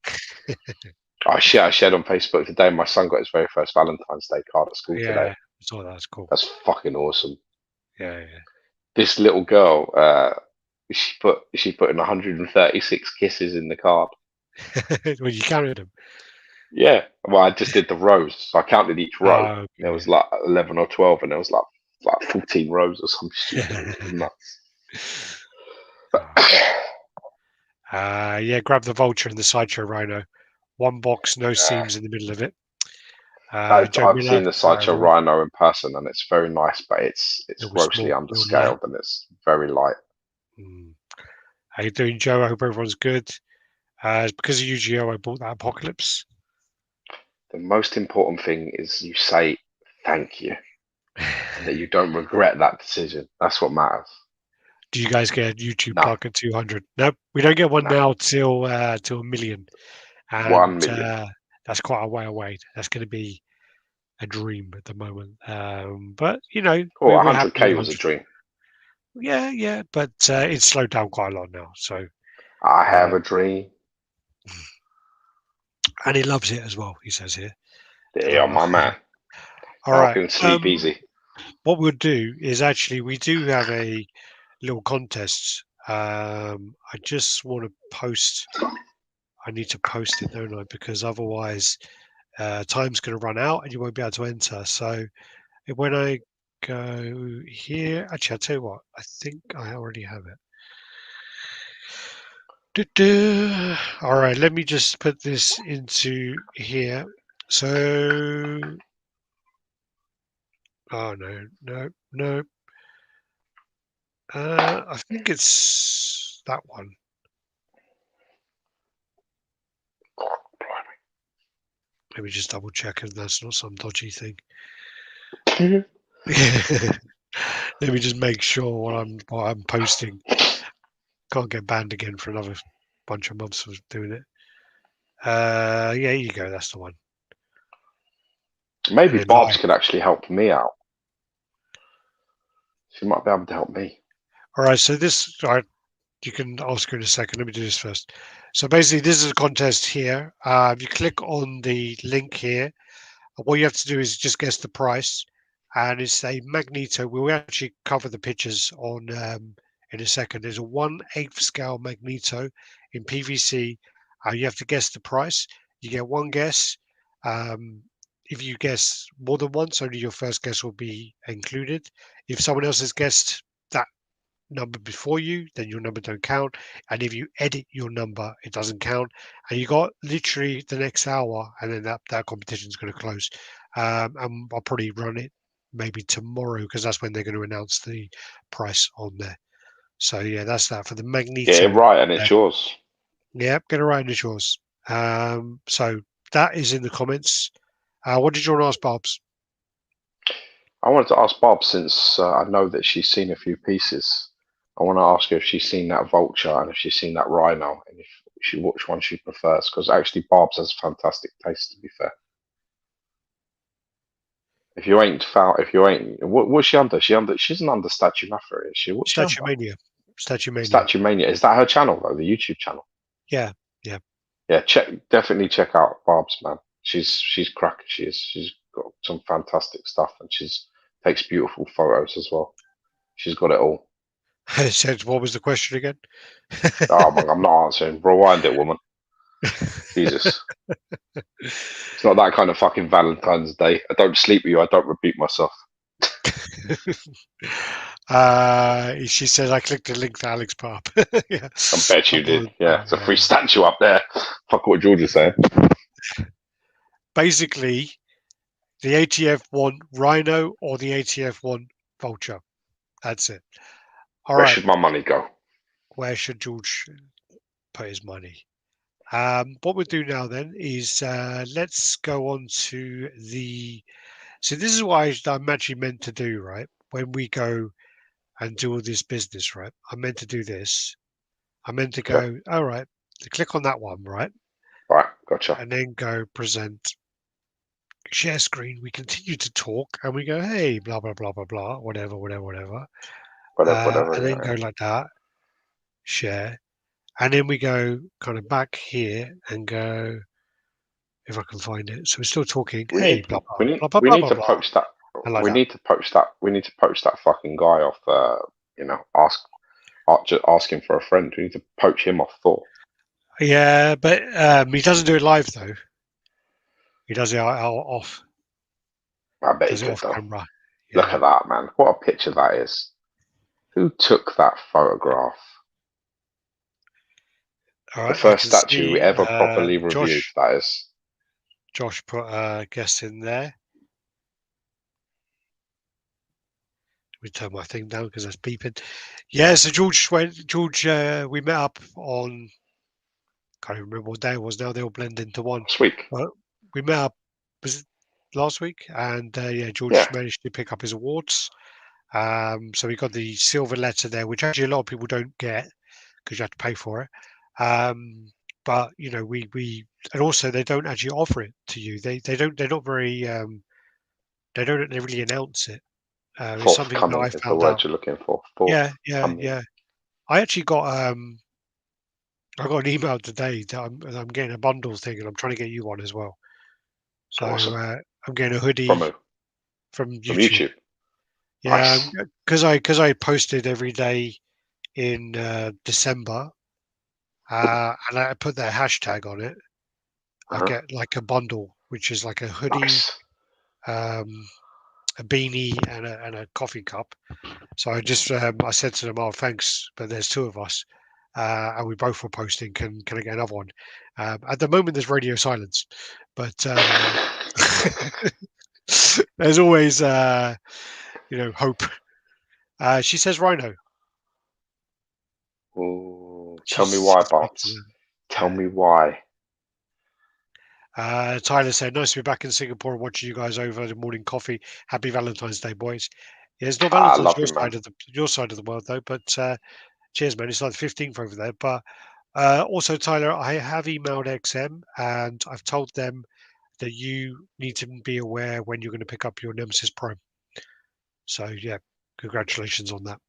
I shared on Facebook today. My son got his very first Valentine's Day card at school today. Yeah, I saw that. That's cool. That's fucking awesome. Yeah, yeah. This little girl, she put in 136 kisses in the card. Well, you counted them. Yeah, well, I just did the rows, so I counted each row. Oh, There was like 11 or 12, and there was like 14 rows or some stupid. It was nuts. Yeah, grab the vulture and the sideshow rhino. One box, no seams in the middle of it. Joe I've Miller, seen the Sideshow Rhino in person, and it's very nice, but it's little grossly small, little light. underscaled and it's very light. Mm. How you doing, Joe? I hope everyone's good. Because of UGO, I bought that Apocalypse. The most important thing is you say thank you, and that you don't regret that decision. That's what matters. Do you guys get a YouTube No, plug at 200? Nope, we don't get one no, now till a million, and 1 million. that's quite a way away. That's going to be a dream at the moment. But you know, Oh, we're happy with 100K was a 100. dream. Yeah, yeah, but it's slowed down quite a lot now. So, I have uh, a dream. and he loves it as well. He says here. Yeah, my man. All Now I right. can sleep easy. what we'll do is actually we do have a little contest. I just want to post. I need to post it, don't I? Because otherwise, time's going to run out and you won't be able to enter. So when I go here, actually, I'll tell you what. I think I already have it. All right, let me just put this into here. So, oh no. I think it's that one. Let me just double check if that's not some dodgy thing. Let me just make sure what I'm posting. Can't get banned again for another bunch of months of doing it. Yeah, here you go. That's the one. Maybe Barb's could actually help me out. She might be able to help me. All right. So this, you can ask her in a second. Let me do this first. So basically, this is a contest here. If you click on the link here, what you have to do is just guess the price, and it's a Magneto. We'll actually cover the pictures on in a second. There's a 1/8 scale Magneto in PVC. You have to guess the price. You get one guess. If you guess more than once, only your first guess will be included. If someone else has guessed that number before you, then your number don't count. And if you edit your number, it doesn't count. And you got literally the next hour, and then that competition is going to close. And I'll probably run it maybe tomorrow because that's when they're going to announce the price on there. So yeah, that's that for the Magneto. Get it right, and it's yours. Yeah, get it right, and it's yours. So that is in the comments. What did you want to ask, Barbs? I wanted to ask Barb, since I know that she's seen a few pieces. I want to ask her if she's seen that vulture and if she's seen that rhino, and if which one she prefers. Because actually, Barb's has fantastic taste, to be fair. If you ain't what's she under? She isn't under Statue Mafia, is she? What's Statue Mania. Statue Mania. Is that her channel though? The YouTube channel? Yeah. Definitely check out Barb's, man. She's cracking. She is. She's got some fantastic stuff, and she's takes beautiful photos as well. She's got it all. Said, what was the question again? Oh man, I'm not answering. Rewind it, woman. Jesus. It's not that kind of fucking Valentine's Day. I don't sleep with you. I don't repeat myself. She says I clicked the link to Alex Pop. Yeah. I bet you did. Yeah, it's a free statue up there. Fuck what George is saying. Basically, the ATF one Rhino or the ATF one Vulture. That's it. All Where right. should my money go? Where should George put his money? What we'll do now then is let's go on to the. So this is what I'm actually meant to do, right? When we go and do all this business, right? I'm meant to do this. I'm meant to go, all right, click on that one, right? Right, gotcha. And then go present, share screen. We continue to talk and we go, hey, blah, blah, blah, blah, blah, whatever. And then go like that, share. And then we go kind of back here and go, if I can find it. So we're still talking. We Hey, need, blah, we blah, need, blah, blah, we blah, need blah, to blah. poach that. Like we that. need to poach that. We need to poach that fucking guy off. Just asking for a friend. We need to poach him off Thor. Yeah, but he doesn't do it live though. He does it off. I bet he Does it could off though. camera. Yeah. Look at that, man. What a picture that is. Who took that photograph? All right, The first statue we ever properly reviewed. Josh, that is. Josh put a guest in there. We turn my thing down because that's beeping. Yeah, so George, we met up on, can't even remember what day it was now, they all blend into one. Last week. We met up, was it last week? And George managed to pick up his awards. So we got the silver letter there, which actually a lot of people don't get because you have to pay for it. But you know, we and also they don't actually offer it to you. They're not very they don't really announce it. It's something that I is found the word out. you're looking for. Yeah. I actually got I got an email today that I'm getting a bundle thing, and I'm trying to get you one as well. So Awesome. I'm getting a hoodie From from YouTube. Yeah, Nice. because I posted every day in December, and I put that hashtag on it. I Uh-huh. get like a bundle, which is like a hoodie, Nice. um, a beanie, and a coffee cup. So I said to them, "Oh, thanks, but there's two of us, and we both were posting. Can I get another one?" At the moment, there's radio silence, but there's always hope. She says Rhino. Ooh, tell me She's why, back to Bobs. them. Tell Yeah. me why. Tyler said, "Nice to be back in Singapore and watching you guys over the morning coffee. Happy Valentine's Day, boys." Yeah, it's not I Valentine's love you, man. your side of the world though, but cheers, man. It's like the 15th over there. But also, Tyler, I have emailed XM and I've told them that you need to be aware when you're going to pick up your Nemesis Prime. So yeah, congratulations on that.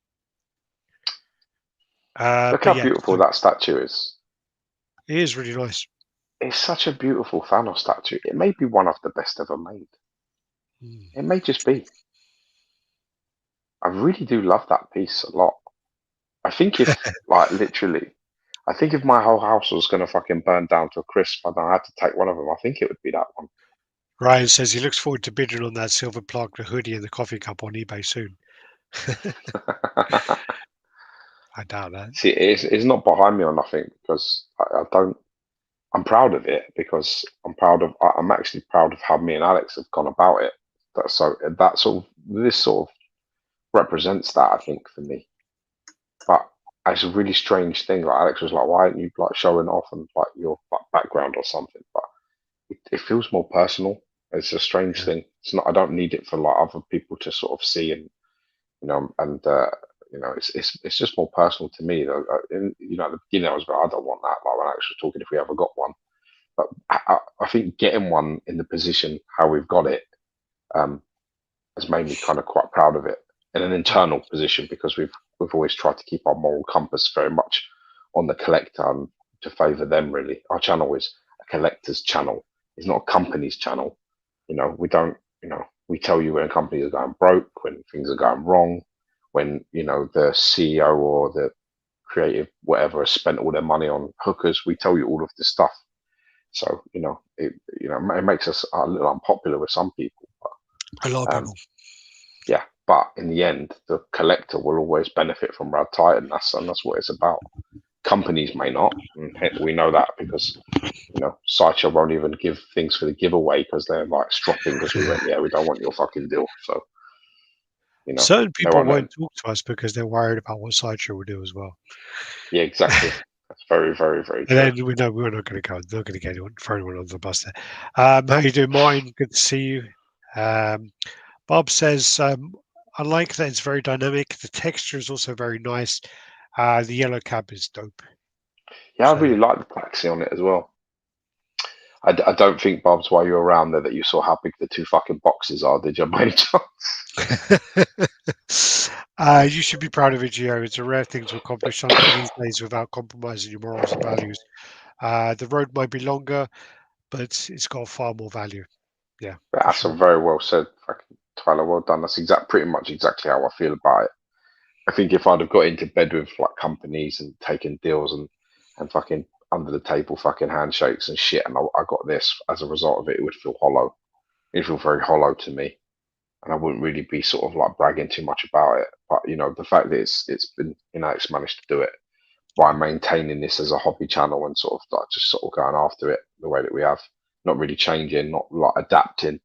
Look But how yeah, so beautiful that statue is. it is really nice. It's such a beautiful Thanos statue. It may be one of the best ever made. Mm. It may just be. I really do love that piece a lot. I think if, like, literally, I think if my whole house was gonna fucking burn down to a crisp and I had to take one of them, I think it would be that one. Ryan says he looks forward to bidding on that silver plaque, the hoodie, and the coffee cup on eBay soon. I doubt that. See, it's not behind me or nothing because I don't. I'm proud of it because I'm actually proud of how me and Alex have gone about it. That sort of this sort of represents that, I think, for me. But it's a really strange thing. Like Alex was like, "Why aren't you like showing off and like your like, background or something?" But it feels more personal. It's a strange Yeah. thing. It's not. I don't need it for like other people to sort of see and and it's just more personal to me. At the beginning I was like, I don't want that. Like when Alex was talking, if we ever got one, but I think getting one in the position how we've got it um, has made me kind of quite proud of it in an Mm. internal position because we've always tried to keep our moral compass very much on the collector and to favour them. Really, our channel is a collector's channel. It's not a company's channel. We don't. We tell you when companies are going broke, when things are going wrong, when the CEO or the creative whatever has spent all their money on hookers. We tell you all of this stuff. So it makes us a little unpopular with some people. A lot of Um, people. yeah, but in the end, the collector will always benefit from RaddTitan. That's what it's about. Companies may not, and we know that because Sideshow won't even give things for the giveaway because they're like stropping because we went, yeah, we don't want your fucking deal. So Certain they people won't. won't talk to us because they're worried about what Sideshow will do as well. Yeah, exactly. That's very, very, very And true. then we know we're not going to go. Not going to get anyone, throw anyone under the bus there. How you doing, Martin? Good to see you. Um, Bob says, I like that it's very dynamic. The texture is also very nice. The yellow cap is dope. Yeah, I So really like the taxi on it as well. I don't think, Bob's, while you're around there, that you saw how big the two fucking boxes are, did you, by any chance? you should be proud of it, Gio. It's a rare thing to accomplish something these days without compromising your morals and values. The road might be longer, but it's got far more value. Yeah, for That's a sure. very well said, fucking Tyler. Well done. That's pretty much exactly how I feel about it. I think if I'd have got into bed with like companies and taken deals and fucking under the table fucking handshakes and shit, and I got this as a result of it, it would feel hollow. It'd feel very hollow to me, and I wouldn't really be sort of like bragging too much about it. But the fact that it's been it's managed to do it by maintaining this as a hobby channel and sort of like just sort of going after it the way that we have, not really changing, not like adapting.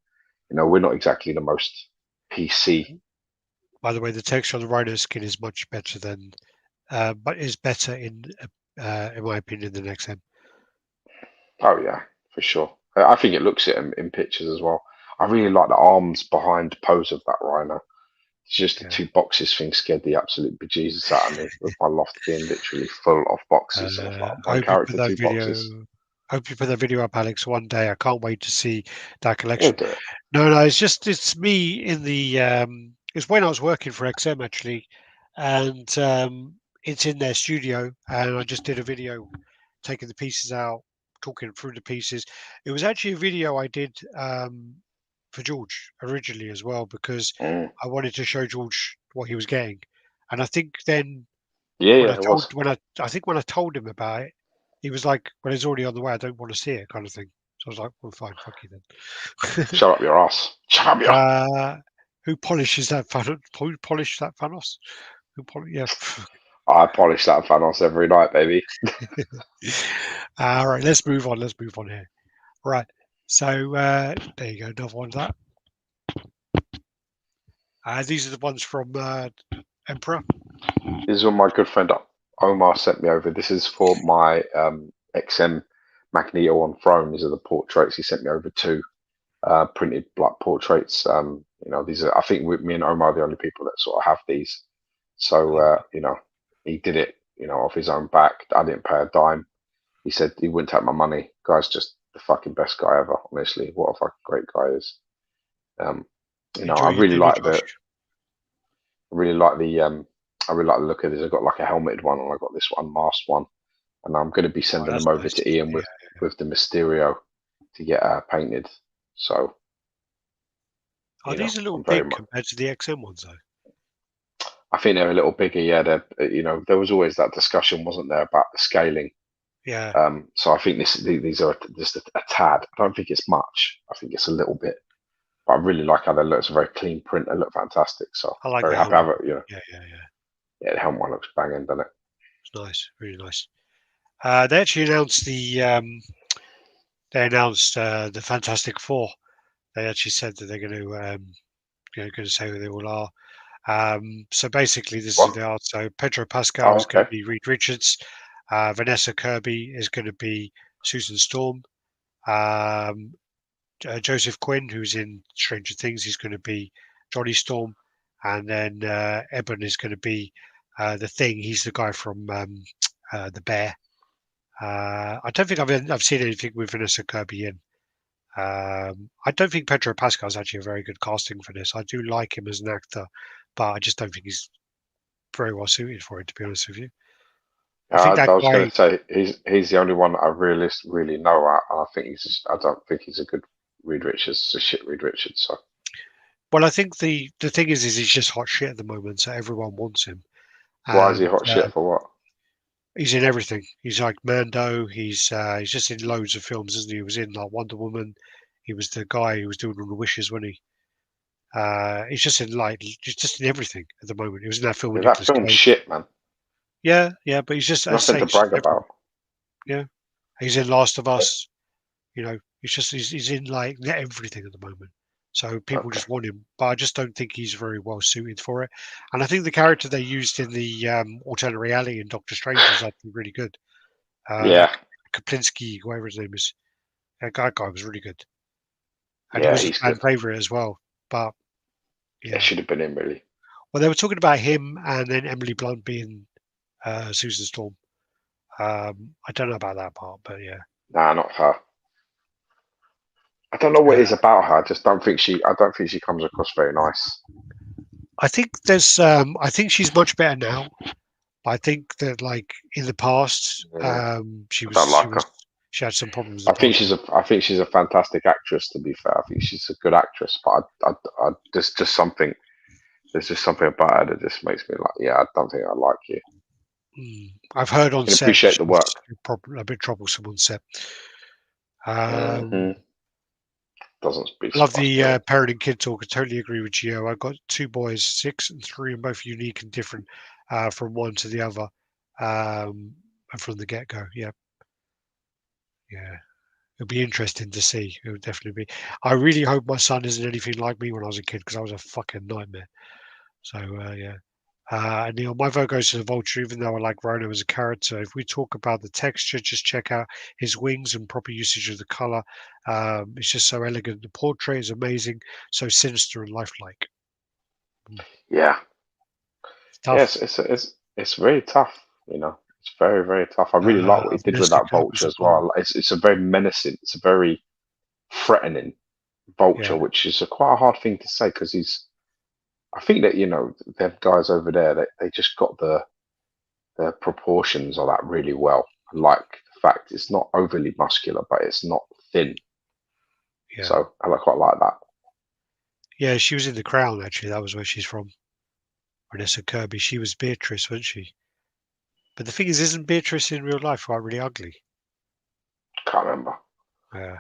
We're not exactly the most PC. By the way, the texture on the rhino skin is much better than, but is better in my opinion, than XM. Oh yeah, for sure. I think it looks it in pictures as well. I really like the arms behind pose of that rhino. It's just the Yeah. two boxes thing scared the absolute bejesus out of me, with my loft being literally full of boxes. I was like, I one hope you put character, that two video. boxes. Hope you put that video up, Alex. One day, I can't wait to see that We'll collection. do it. No, it's me in the. It's when I was working for XM actually, and it's in their studio, and I just did a video taking the pieces out, talking through the pieces. It was actually a video I did. for George originally as well, because Mm. I wanted to show George what he was getting. And I think then Yeah, when yeah, I it told was. when I told him about it, he was like, "Well, it's already on the way. I don't want to see it," kind of thing. So I was like, "Well, fine, fuck you then." Shut up your ass. Shut up your. uh, who polishes that Thanos? Who polished that Thanos? Yeah. I polish that Thanos every night, baby. All right, let's move on. Let's move on here. Right. So there you go. Another one of that. These are the ones from Emperor. This is what my good friend Omar sent me over. This is for my XM Magneto on Throne. These are the portraits he sent me over two printed block portraits. These are, I think me and Omar are the only people that sort of have these. So, he did it, off his own back. I didn't pay a dime. He said he wouldn't take my money. Guy's just the fucking best guy ever. Honestly, what a fucking great guy is. Enjoy I your really dinner, like Josh. I really like I really like the look of this. I've got like a helmeted one, and I've got this one masked one, and I'm going to be Oh, sending that's them over nice. to Ian Yeah. with the Mysterio to get painted. So, Are these a little I'm very big much. compared to the XM ones, though? I think they're a little bigger. Yeah, there was always that discussion, wasn't there, about the scaling. Yeah. So I think these are just a tad. I don't think it's much. I think it's a little bit. But I really like how they look. It's a very clean print. They look fantastic. So I like very the happy to helmet. have it. Yeah, yeah, yeah. Yeah, the helmet one looks banging, doesn't it? It's nice. Really nice. They actually announced the Fantastic Four. They actually said that they're going to going to say who they all are. So basically, this is who What? they are. So Pedro Pascal Oh, is going okay. to be Reed Richards. Vanessa Kirby is going to be Susan Storm. Um, Joseph Quinn, who's in Stranger Things, he's going to be Johnny Storm. And then Eben is going to be the Thing. He's the guy from the Bear. I don't think I've seen anything with Vanessa Kirby in. I don't think Pedro Pascal is actually a very good casting for this. I do like him as an actor, but I just don't think he's very well suited for it, to be honest with you. I think I that was going guy. to say he's the only one that I really know. I think I don't think he's a good Reed Richards. It's a shit Reed Richards. So Well, I think the thing is he's just hot shit at the moment, so everyone wants him, why is he and hot shit for what? he's in everything. He's like Mando. He's just in loads of films, isn't he? He was in like Wonder Woman. He was the guy who was doing all the wishes, wasn't he? He's just in like he's just in everything at the moment. He was in that film Yeah, with that Nicolas film's Cage. shit, man. Yeah, yeah, but he's just, as I Nothing say, to he's just brag everywhere. about. Yeah, he's in Last of Us. He's in like everything at the moment. So people Okay. just want him, but I just don't think he's very well suited for it. And I think the character they used in the alternate reality in Doctor Strange was actually really good. That Yeah, Kaplinski, whatever his name is, that guy was really good, and he yeah, was a he's fan good. favorite as well. But It yeah, should have been him, really. well, they were talking about him and then Emily Blunt being Susan Storm. I don't know about that part, but yeah. Nah, not her. I don't know what Uh, it is about her. I just don't think she. I don't think she comes across very nice. I think I think she's much better now. I think that like in the past, Yeah, I don't like her. she had some problems in the past. I think she's a fantastic actress. To be fair, I think she's a good actress. But I just something. There's just something about her that just makes me like, yeah, I don't think I like you. I've heard I on can set appreciate the she's work. a bit troublesome on set. Um, Hmm. Doesn't be I love surprised the me at all. parent and kid talk. I totally agree with Gio. I've got two boys, 6 and 3, and both unique and different from one to the other, and from the get go. Yeah, yeah. It'll be interesting to see. It will definitely be. I really hope my son isn't anything like me when I was a kid because I was a fucking nightmare. So yeah. And Neil, my vote goes to the Vulture, even though I like Rhino as a character. If we talk about the texture, just check out his wings and proper usage of the color. It's just so elegant. The portrait is amazing, so sinister and lifelike. Yeah, It's yes, tough. it's very tough. It's very tough. I really like what he did with Vanessa that Kirby's vulture a as bomb. well. It's a very menacing. It's a very threatening vulture, Yeah, which is quite a hard thing to say because he's. I think that them guys over there, they just got the proportions of that really well. I like the fact it's not overly muscular, but it's not thin. yeah. So I quite like that. Yeah, she was in The Crown, actually. That was where she's from. Vanessa Kirby. She was Beatrice, wasn't she? But the thing is, isn't Beatrice in real life quite really ugly? Can't remember. Yeah.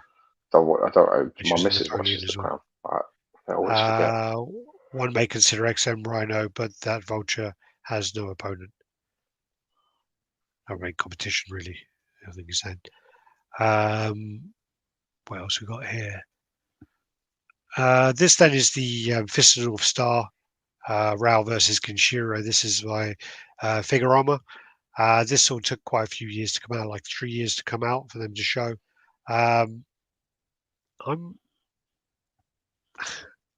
I don't. She My was in missus Napoleon watches The as well. Crown. I always forget. One may consider XM Rhino, but that vulture has no opponent. No main competition, really. I think he said. What else we got here? This then is the Fist of the North Star, Rao versus Kenshiro. This is by Figurama. This all took quite a few years to come out, like 3 years to come out for them to show. I'm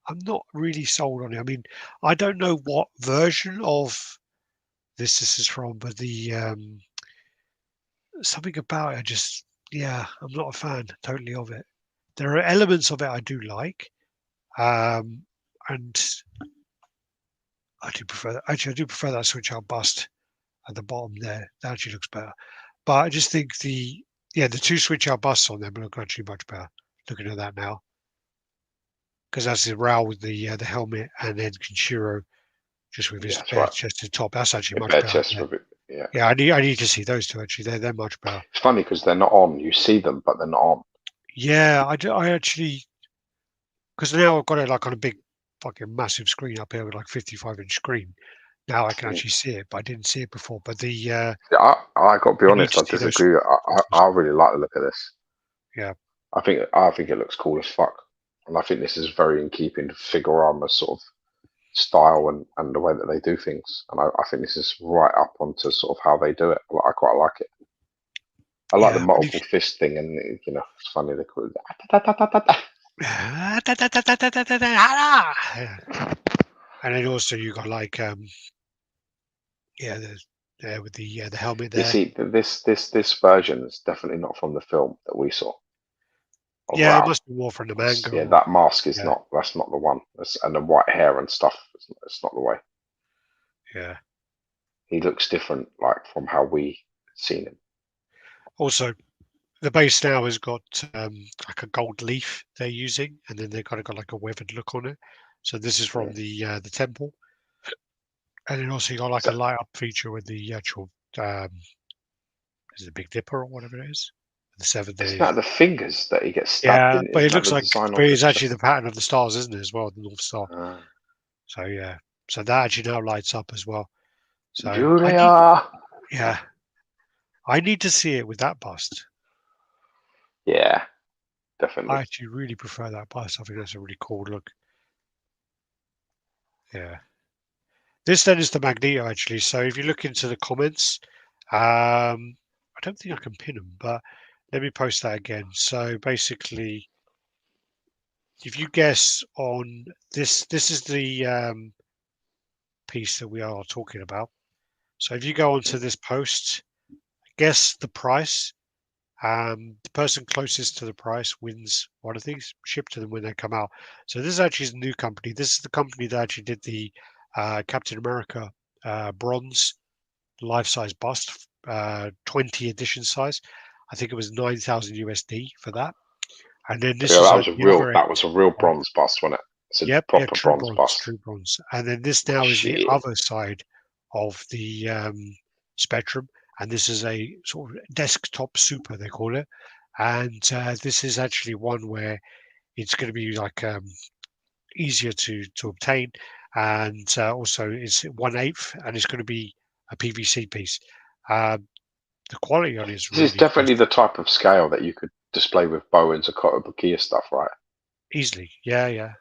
I'm not really sold on it. I mean, I don't know what version of this is from, but the something about it just, yeah, I'm not a fan totally of it. There are elements of it I do like, and I do prefer. Actually, I do prefer that switch out bust at the bottom there. That actually looks better. But I just think the two switch out busts on them look actually much better. Looking at that now, because that's the Rao with the helmet, and then Kenshiro just with his Yeah, that's bare right. chested top. That's actually A much bare better. chest with it. Yeah. Yeah, I need to see those two actually. They're much better. It's funny because they're not on. You see them, but they're not on. Yeah, I do. I actually, because now I've got it like on a big fucking massive screen up here with like 55-inch screen. Now I can actually see it, but I didn't see it before. But Yeah, I got to be I need honest. to I see those. disagree. I really like the look of this. Yeah, I think it looks cool as fuck, and I think this is very in keeping with Figurama's sort of style and the way that they do things. And I think this is right up onto sort of how they do it. I quite like it. I like the yeah. multiple fist thing, and it's funny they call it. And then also you got like there with the helmet You there. see, this version is definitely not from the film that we saw of Yeah, it Rao. must be more from the manga. Yeah, Or, that mask is yeah, not. That's not the one. And the white hair and stuff. It's not the way. yeah. He looks different, like from how we seen him. Also, the base now has got like a gold leaf they're using, and then they've kind of got like a weathered look on it. So this is from Mm. the temple, and then also you got like a So, light up feature with the actual is it the Big Dipper or whatever it is, the seven isn't days. that the fingers that he gets stabbed Yeah, in? but it Isn't that looks the like, design but of the it's actually the chest? pattern of the stars, isn't it, as well, the North Star. Ah. So yeah, so that actually now lights up as well. So Julia. yeah, I need to see it with that bust. Yeah, I definitely. actually really prefer that bust. I think that's a really cool look. Yeah. This then is the Magneto actually. So if you look into the comments, I don't think I can pin them, but let me post that again. So basically, if you guess on this is the piece that we are talking about. So if you go onto this post, guess the price. The person closest to the price wins one of these, shipped to them when they come out. So this is actually a new company. This is the company that actually did the Captain America bronze life-size bust, 20 edition size. I think it was 9,000 USD for that. And then this Yeah, is that at was a the other end. real bronze bust, wasn't it? It's a Yep, yeah, proper bronze bust. true bronze. And then this now is the Shit. other side of the spectrum, and this is a sort of desktop super they call it. And this is actually one where it's going to be like easier to obtain, and also it's 1/8, and it's going to be a PVC piece. Um, the quality on it is This is really definitely impressive. the type of scale that you could display with Bowen's or Kotobukiya stuff, right? Easily, yeah.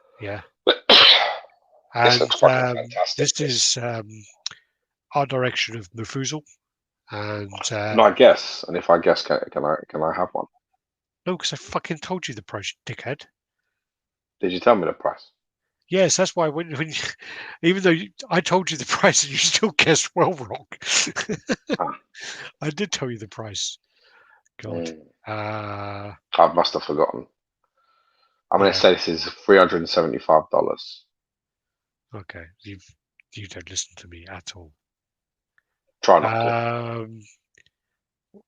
This And looks fucking fantastic. this is art direction of Mufuzal. And Can I guess? And if I guess, can I have one? no, because I fucking told you the price, dickhead. Did you tell me the price? Yes, that's why when even though I told you the price and you still guessed well wrong. Ah, I did tell you the price. God. mm, Uh, I must have forgotten. I'm going to yeah. say this is $375. Okay. You don't listen to me at all. Try not to.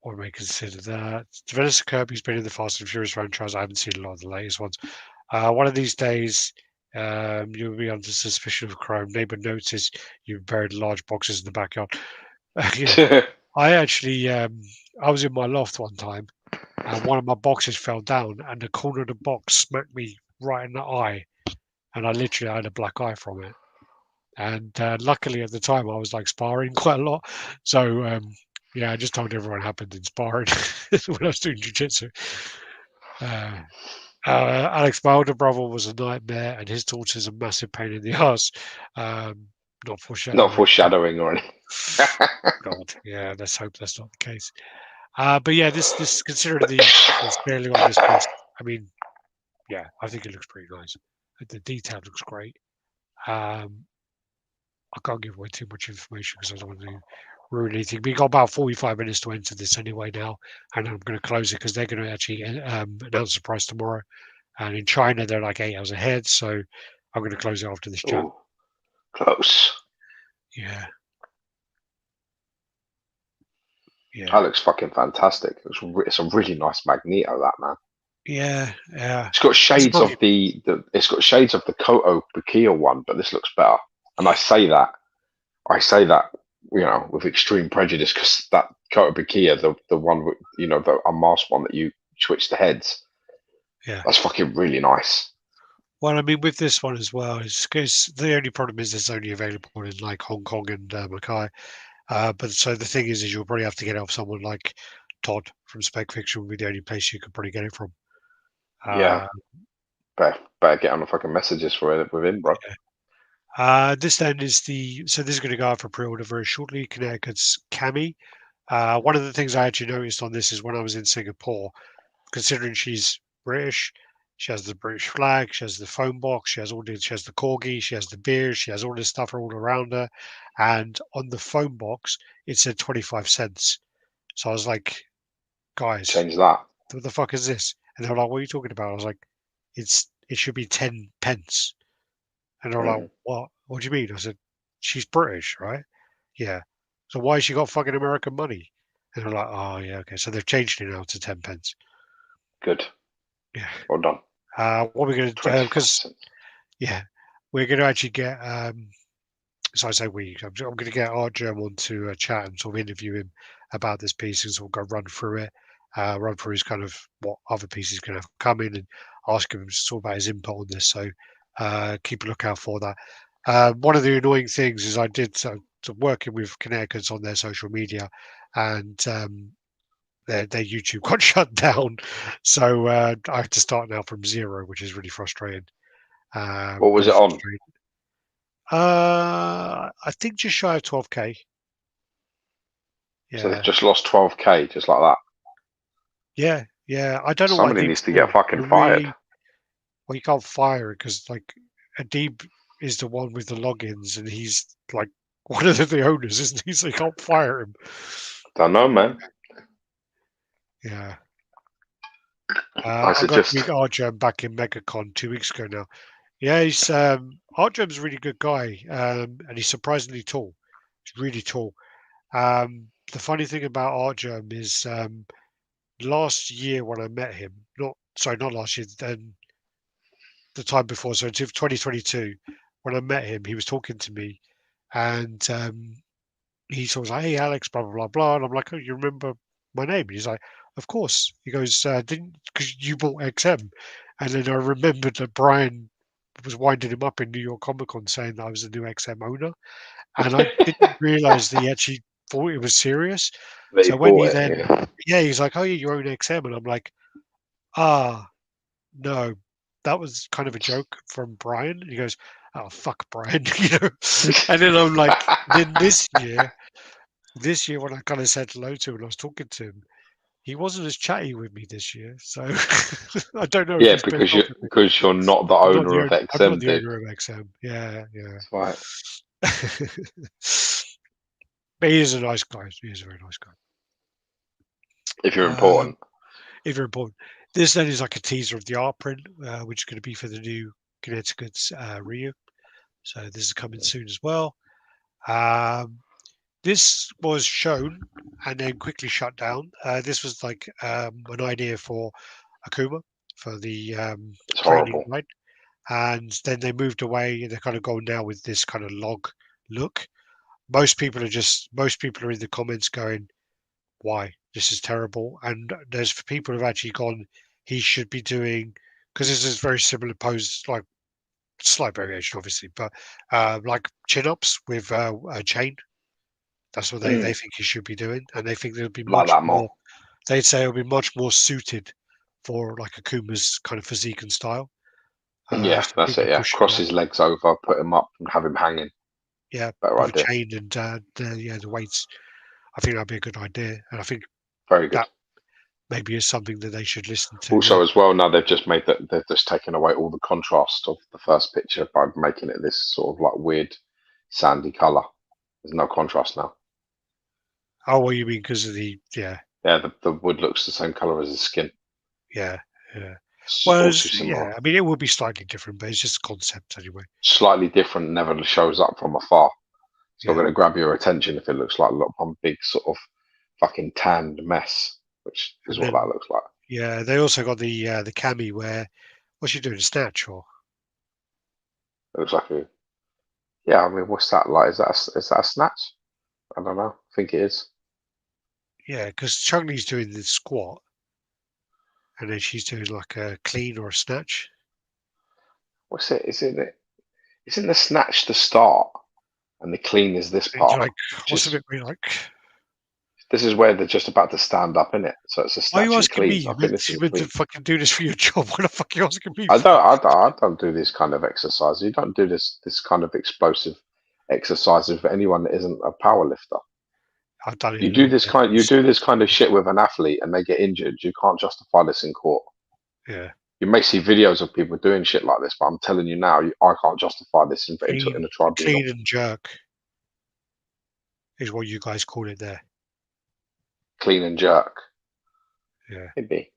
What may consider that? Vanessa Kirby's been in the Fast and Furious franchise. I haven't seen a lot of the latest ones. One of these days, You'll be under suspicion of crime. Neighbor notice you've buried large boxes in the backyard. I actually, I was in my loft one time, and one of my boxes fell down, and the corner of the box smacked me right in the eye, and I literally had a black eye from it. And luckily at the time I was like sparring quite a lot, so yeah, I just told everyone it happened in sparring when I was doing jiu-jitsu. Alex, my older brother was a nightmare, and his daughter's a massive pain in the ass. Not Not foreshadowing. foreshadowing or anything. God, yeah, let's hope that's not the case. But yeah, this considering the scaling on this piece, I mean, yeah, I think it looks pretty nice. The detail looks great. I can't give away too much information because I don't want to ruin anything. We got about 45 minutes to enter this anyway now, and I'm going to close it because they're going to actually announce the price tomorrow. And in China, they're like 8 hours ahead, so I'm going to close it after this chat. Ooh, close. Yeah. Yeah. That looks fucking fantastic. It's a really nice Magneto, that man. Yeah, yeah. It's got shades of the it's got shades of the Koto Bukiya one, but this looks better. And I say that, you know, with extreme prejudice, because that Koto Bukiya, the one with, you know, the unmasked one that you switch the heads, yeah, that's fucking really nice. Well, I mean, with this one as well, is because the only problem is it's only available in like Hong Kong and Mackay. But so the thing is you'll probably have to get it off someone like Todd from Spec Fiction would be the only place you could probably get it from. Yeah, better get on the fucking messages for it with him, bro. This then is so this is going to go out for pre-order very shortly. Connecticut's Cami. One of the things I actually noticed on this is when I was in Singapore, considering she's British, she has the British flag, she has the phone box, she has the corgi, she has the beer, she has all this stuff all around her, and on the phone box it said 25 cents. So I was like, guys, change that. What the fuck is this? And they were like, what are you talking about? I was like, it should be 10 pence. And they were like, what? What do you mean? I said, she's British, right? Yeah. So why has she got fucking American money? And they're like, oh yeah, okay. So they've changed it now to 10 pence. Good. Yeah. Well done. What we're going to do, because yeah, we're going to actually get. So I say I'm going to get Art Germ onto a chat and sort of interview him about this piece and sort of go run through it, run through his kind of what other pieces going to come in and ask him sort of about his input on this. So keep a lookout for that. One of the annoying things is I did working with Connecticut's on their social media, and their YouTube got shut down, so I have to start now from zero, which is really frustrating. What was it on? I think just shy of 12K. Yeah. So they've just lost 12K, just like that. Yeah, yeah. I don't know. Somebody needs to get fucking fired. Well, you can't fire it because like Adib is the one with the logins, and he's like one of the owners, isn't he? So you can't fire him. Don't know, man. Yeah. I got to meet Arjun back in MegaCon 2 weeks ago now. Yeah, he's Arjun's a really good guy, and he's surprisingly tall. He's really tall. The funny thing about Arjun is last year when I met him, not last year, then the time before, so 2022, when I met him, he was talking to me, and he sort of was like, "Hey, Alex, blah blah blah blah," and I'm like, "Oh, you remember my name?" And he's like, "Of course." He goes, "Didn't because you bought XM," and then I remembered that Brian was winding him up in New York Comic Con saying that I was the new XM owner, and I didn't realize that he actually thought it was serious. So when he then, yeah, he's like, "Oh yeah, you own XM," and I'm like, no, that was kind of a joke from Brian. And he goes, "Oh fuck, Brian," you know. And then I'm like, then this year when I kind of said hello to him and I was talking to him, he wasn't as chatty with me this year. So I don't know. Yeah, because you're not the owner of XM. I'm not the owner of XM. Yeah, yeah. That's right. But he is a nice guy. He is a very nice guy. If you're important. If you're important. This then is like a teaser of the art print, which is going to be for the new Connecticut's Rio. So this is coming soon as well. This was shown and then quickly shut down. This was like an idea for Akuma for the it's horrible. Ride. and then they moved away, and they're kind of going now with this kind of log look. Most people are in the comments going, "Why? This is terrible." And there's people who've actually gone, "He should be doing," because this is very similar pose, like slight variation, obviously, but like chin ups with a chain. That's what they think he should be doing, and they think it'll be Like much that more. more. They'd say it'll be much more suited for like Akuma's kind of physique and style. Yeah, So that's people it. are Yeah, pushing cross that. his legs over, put him up, and have him hanging. Yeah, Better with a idea. chain and the weights. I think that'd be a good idea, and I think Very good. that maybe is something that they should listen to. Also, as well, now they've just made that they've just taken away all the contrast of the first picture by making it this sort of like weird sandy color. There's no contrast now. Oh, what you mean because of the Yeah, the wood looks the same color as his skin. yeah. It's Well, all too similar. I mean, it will be slightly different, but it's just a concept anyway. Slightly different, never shows up from afar. It's not Yeah. going to grab your attention if it looks like one big sort of fucking tanned mess, which is And what then, that looks like. yeah, they also got the cami where what's she doing? A snatch or It looks like a yeah. I mean, what's that like? Is that a snatch? I don't know. I think it is. yeah, because Chung-Li's doing the squat, and then she's doing like a clean or a snatch. What's it? Isn't the snatch the start and the clean is this And you're part? like, what's the Just bit where you're like, this is where they're just about to stand up in it. So it's a why are you snatch and asking me? clean. I think this is You a meant to clean. fucking do this for your job. What the fuck are you asking me I for? don't. I don't do this kind of exercise. You don't do this kind of explosive exercises for anyone that isn't a power lifter. I've done it a You do little this bit. kind of shit with an athlete and they get injured. You can't justify this in court. Yeah, You may see videos of people doing shit like this, but I'm telling you now, I can't justify this in a tribunal. clean and jerk is what you guys call it there. Clean and jerk. Yeah. Maybe.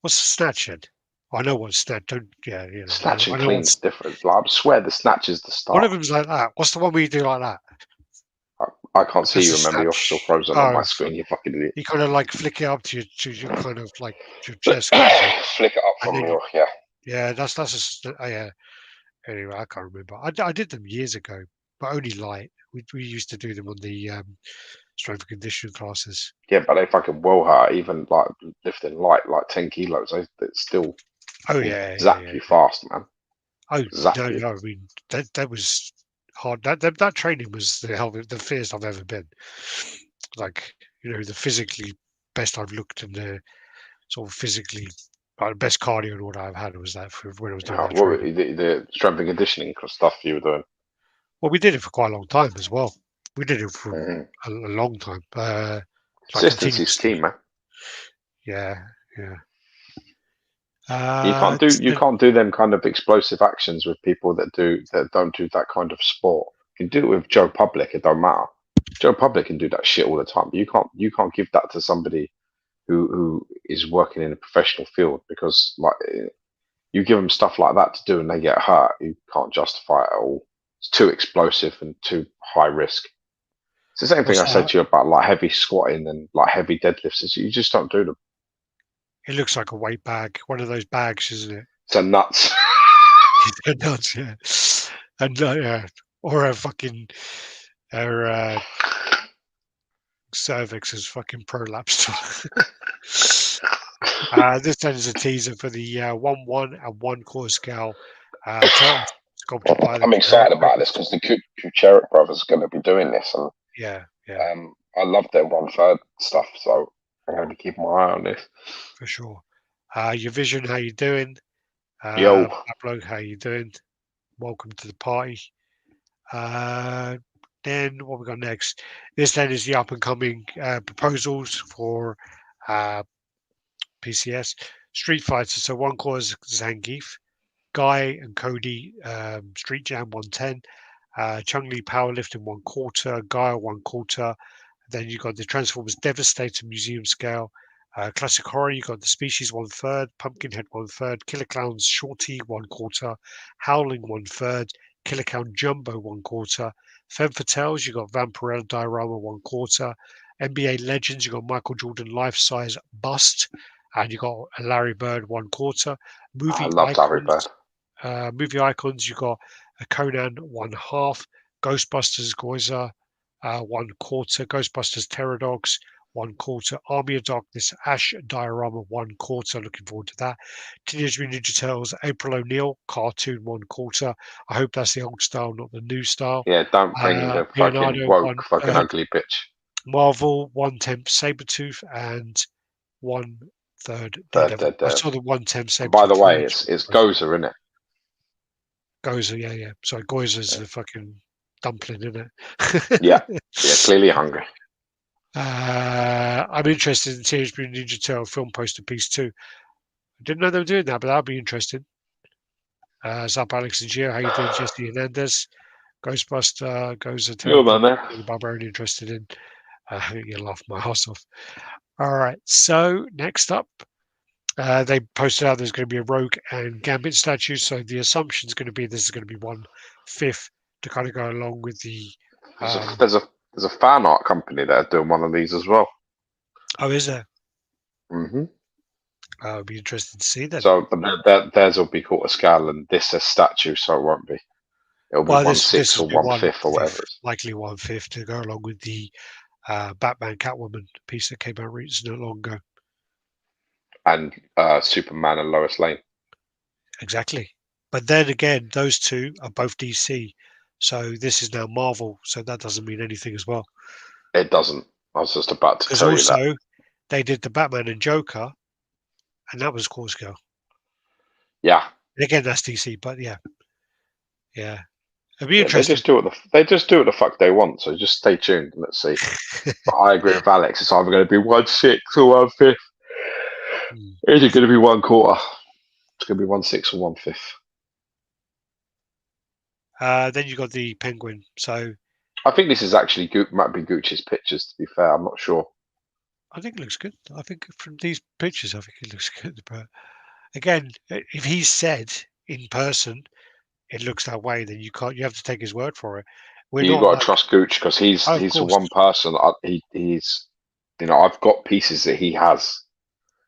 What's the snatch then? I know what's snatch. Don't. Yeah, you know. Snatch I and know clean's what's. different. Like, I swear the snatch is the One start. of them's like that. What's the one where you do like that? I can't see That's you. the Remember, you're still snatch. frozen on my Oh, screen. You fucking idiot. you kind of like flick it up to your kind of like your chest, kind of thing. Flick it up And from then your yeah. yeah, that's yeah. Anyway, I can't remember. I did them years ago, but only light. We used to do them on the strength and conditioning classes. Yeah, but they fucking well hurt. Even like lifting light, like 10 kilos, it still Oh will yeah, zap you fast, man. Oh Zap no, you. no. I mean that was hard. That training was the fiercest I've ever been. Like the physically best I've looked and the sort of physically best cardio and all I've had was that for when I was doing that What training. the strength and conditioning stuff you were doing? Well, we did it for quite a long time as well. We did it for Mm-hmm. a long time, like Consistency is continuously. key, man. Yeah, yeah. You can't do them kind of explosive actions with people that don't do that kind of sport. You can do it with Joe Public, it don't matter. Joe Public can do that shit all the time. But you can't give that to somebody who is working in a professional field because like you give them stuff like that to do and they get hurt. You can't justify it at all. It's too explosive and too high risk. It's the same thing What's I said that? to you about like heavy squatting and like heavy deadlifts. You just don't do them. It looks like a weight bag, one of those bags, isn't it? So nuts. It does, yeah. And yeah, or a fucking her cervix is fucking prolapsed. This then is a teaser for the 1/1 and 1/4 scale turtle sculpted by the I'm excited about this Brothers. because the Kucheric brothers are going to be doing this, and Yeah, yeah, I love their 1/3 stuff, so I'm going to be keeping my eye on this. for sure. Your vision, how you doing? Yo, Pablo, how you doing? Welcome to the party. Then what we got next? This then is the up and coming proposals for PCS Street Fighter. So 1/4 is Zangief, Guy and Cody Street Jam 110, Chung-Li Powerlifting 1/4, Guy 1/4. Then you got the Transformers Devastator Museum Scale. Classic Horror, you got the Species 1/3, Pumpkinhead 1/3, Killer Clowns Shorty 1/4, Howling 1/3, Killer Clown Jumbo 1/4. Femme Fatales, you got Vampirella Diorama 1/4. NBA Legends, you got Michael Jordan Life Size Bust, and you got Larry Bird 1/4. I Movie love Larry Icons, Bird. Movie icons, you got a Conan 1/2, Ghostbusters Goiza 1/4, Ghostbusters Pterodogs 1/4, Army of Darkness Ash Diorama 1/4. Looking forward to that. Teenage Mutant Ninja Turtles April O'Neil cartoon 1/4. I hope that's the old style, not the new style. Yeah, don't bring the fucking Leonardo woke, fucking 1/3, ugly bitch. Marvel 1/10 Sabretooth, and 1/3 Third, Daredevil. third, I third. saw the 1/10 And by the Sabretooth way, trailer. it's Gozer, isn't it? Gozer, yeah. Sorry, Goizer's the fucking dumpling, isn't Yeah, it? yeah, clearly hungry. I'm interested in Teenage Mutant Ninja Turtle film poster piece too. I didn't know they were doing that, but that'll be interesting. What's up, Alex and Gio? How you doing, Jesse Hernandez? Ghostbuster, Gozer, You're my Pterodon, man. Barbarian interested in. You laugh my ass off. All right, so next up, they posted out there's going to be a Rogue and Gambit statue. So the assumption is going to be this is going to be 1/5 to kind of go along with the. There's a fan art company that are doing one of these as well. Oh, is there? Mm-hmm. I'll be interested to see that. So theirs will be called a scale, and this a statue, so it won't be. It'll be 1/6 or 1/5 or whatever. Likely 1/5 to go along with the Batman Catwoman piece that came out recently not long ago. And Superman and Lois Lane. Exactly. But then again, those two are both DC. So this is now Marvel. So that doesn't mean anything as well. It doesn't. I was just about to tell you that. Because also, they did the Batman and Joker, and that was Cause Girl. Yeah. And again, that's DC, but yeah. It'd be interesting. They just do what the fuck they want. So just stay tuned and let's see. But I agree with Alex. It's either going to be 1/6 or 1/5. Is it going to be 1/4? It's going to be 1/6 or 1/5. Then you got the Penguin. So I think this is actually might be Gucci's pictures. To be fair, I'm not sure. I think it looks good. I think from these pictures, I think it looks good. But again, if he said in person it looks that way, then you can't. You have to take his word for it. You got to trust Gucci because he's the one person. He's I've got pieces that he has.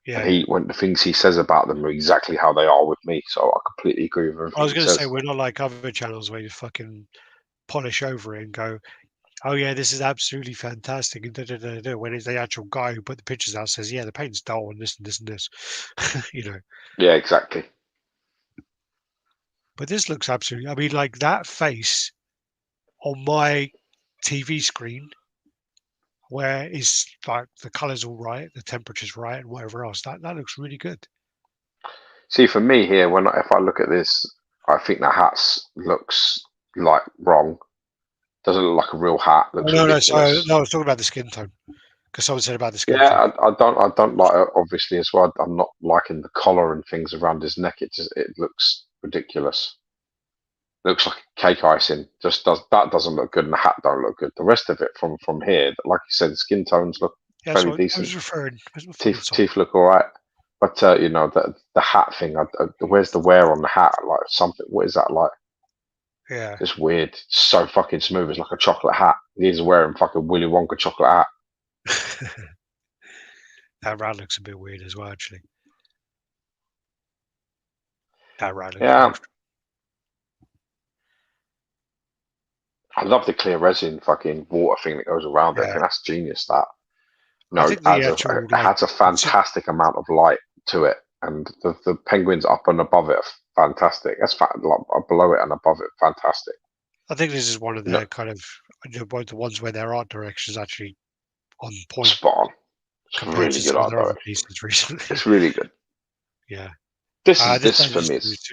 Yeah. And when the things he says about them are exactly how they are with me, so I completely agree with everything. I was going to say we're not like other channels where you fucking polish over it and go, "Oh yeah, this is absolutely fantastic," and when it's the actual guy who put the pictures out says, "Yeah, the paint's dull and this and this and this," Yeah, exactly. But this looks absolutely. I mean, like that face on my TV screen, where is like the colours all right, the temperature's right, and whatever else. That looks really good. See, for me here, if I look at this, I think the hat looks like wrong. Doesn't look like a real hat. Looks ridiculous. No, I was talking about the skin tone because someone said about the skin. Yeah, tone. I don't like it, obviously as well. I'm not liking the collar and things around his neck. It looks ridiculous. Looks like cake icing. That doesn't look good, and the hat don't look good. The rest of it from here, like you said, the skin tones look fairly decent. I was referring. Teeth look all right, but the hat thing. Where's the wear on the hat? Like something. What is that like? Yeah, it's weird. It's so fucking smooth. It's like a chocolate hat. He's wearing fucking Willy Wonka chocolate hat. That Radd looks a bit weird as well, actually. That Radd looks weird. I love the clear resin fucking water thing that goes around it. I think that's genius. That it has a fantastic amount of light to it, and the penguins up and above it are fantastic. That's below it and above it, fantastic. I think this is one of the kind of the ones where their art direction is actually on point. Spot on. It's really good art direction. Pieces recently. It's really good. Yeah. This for me is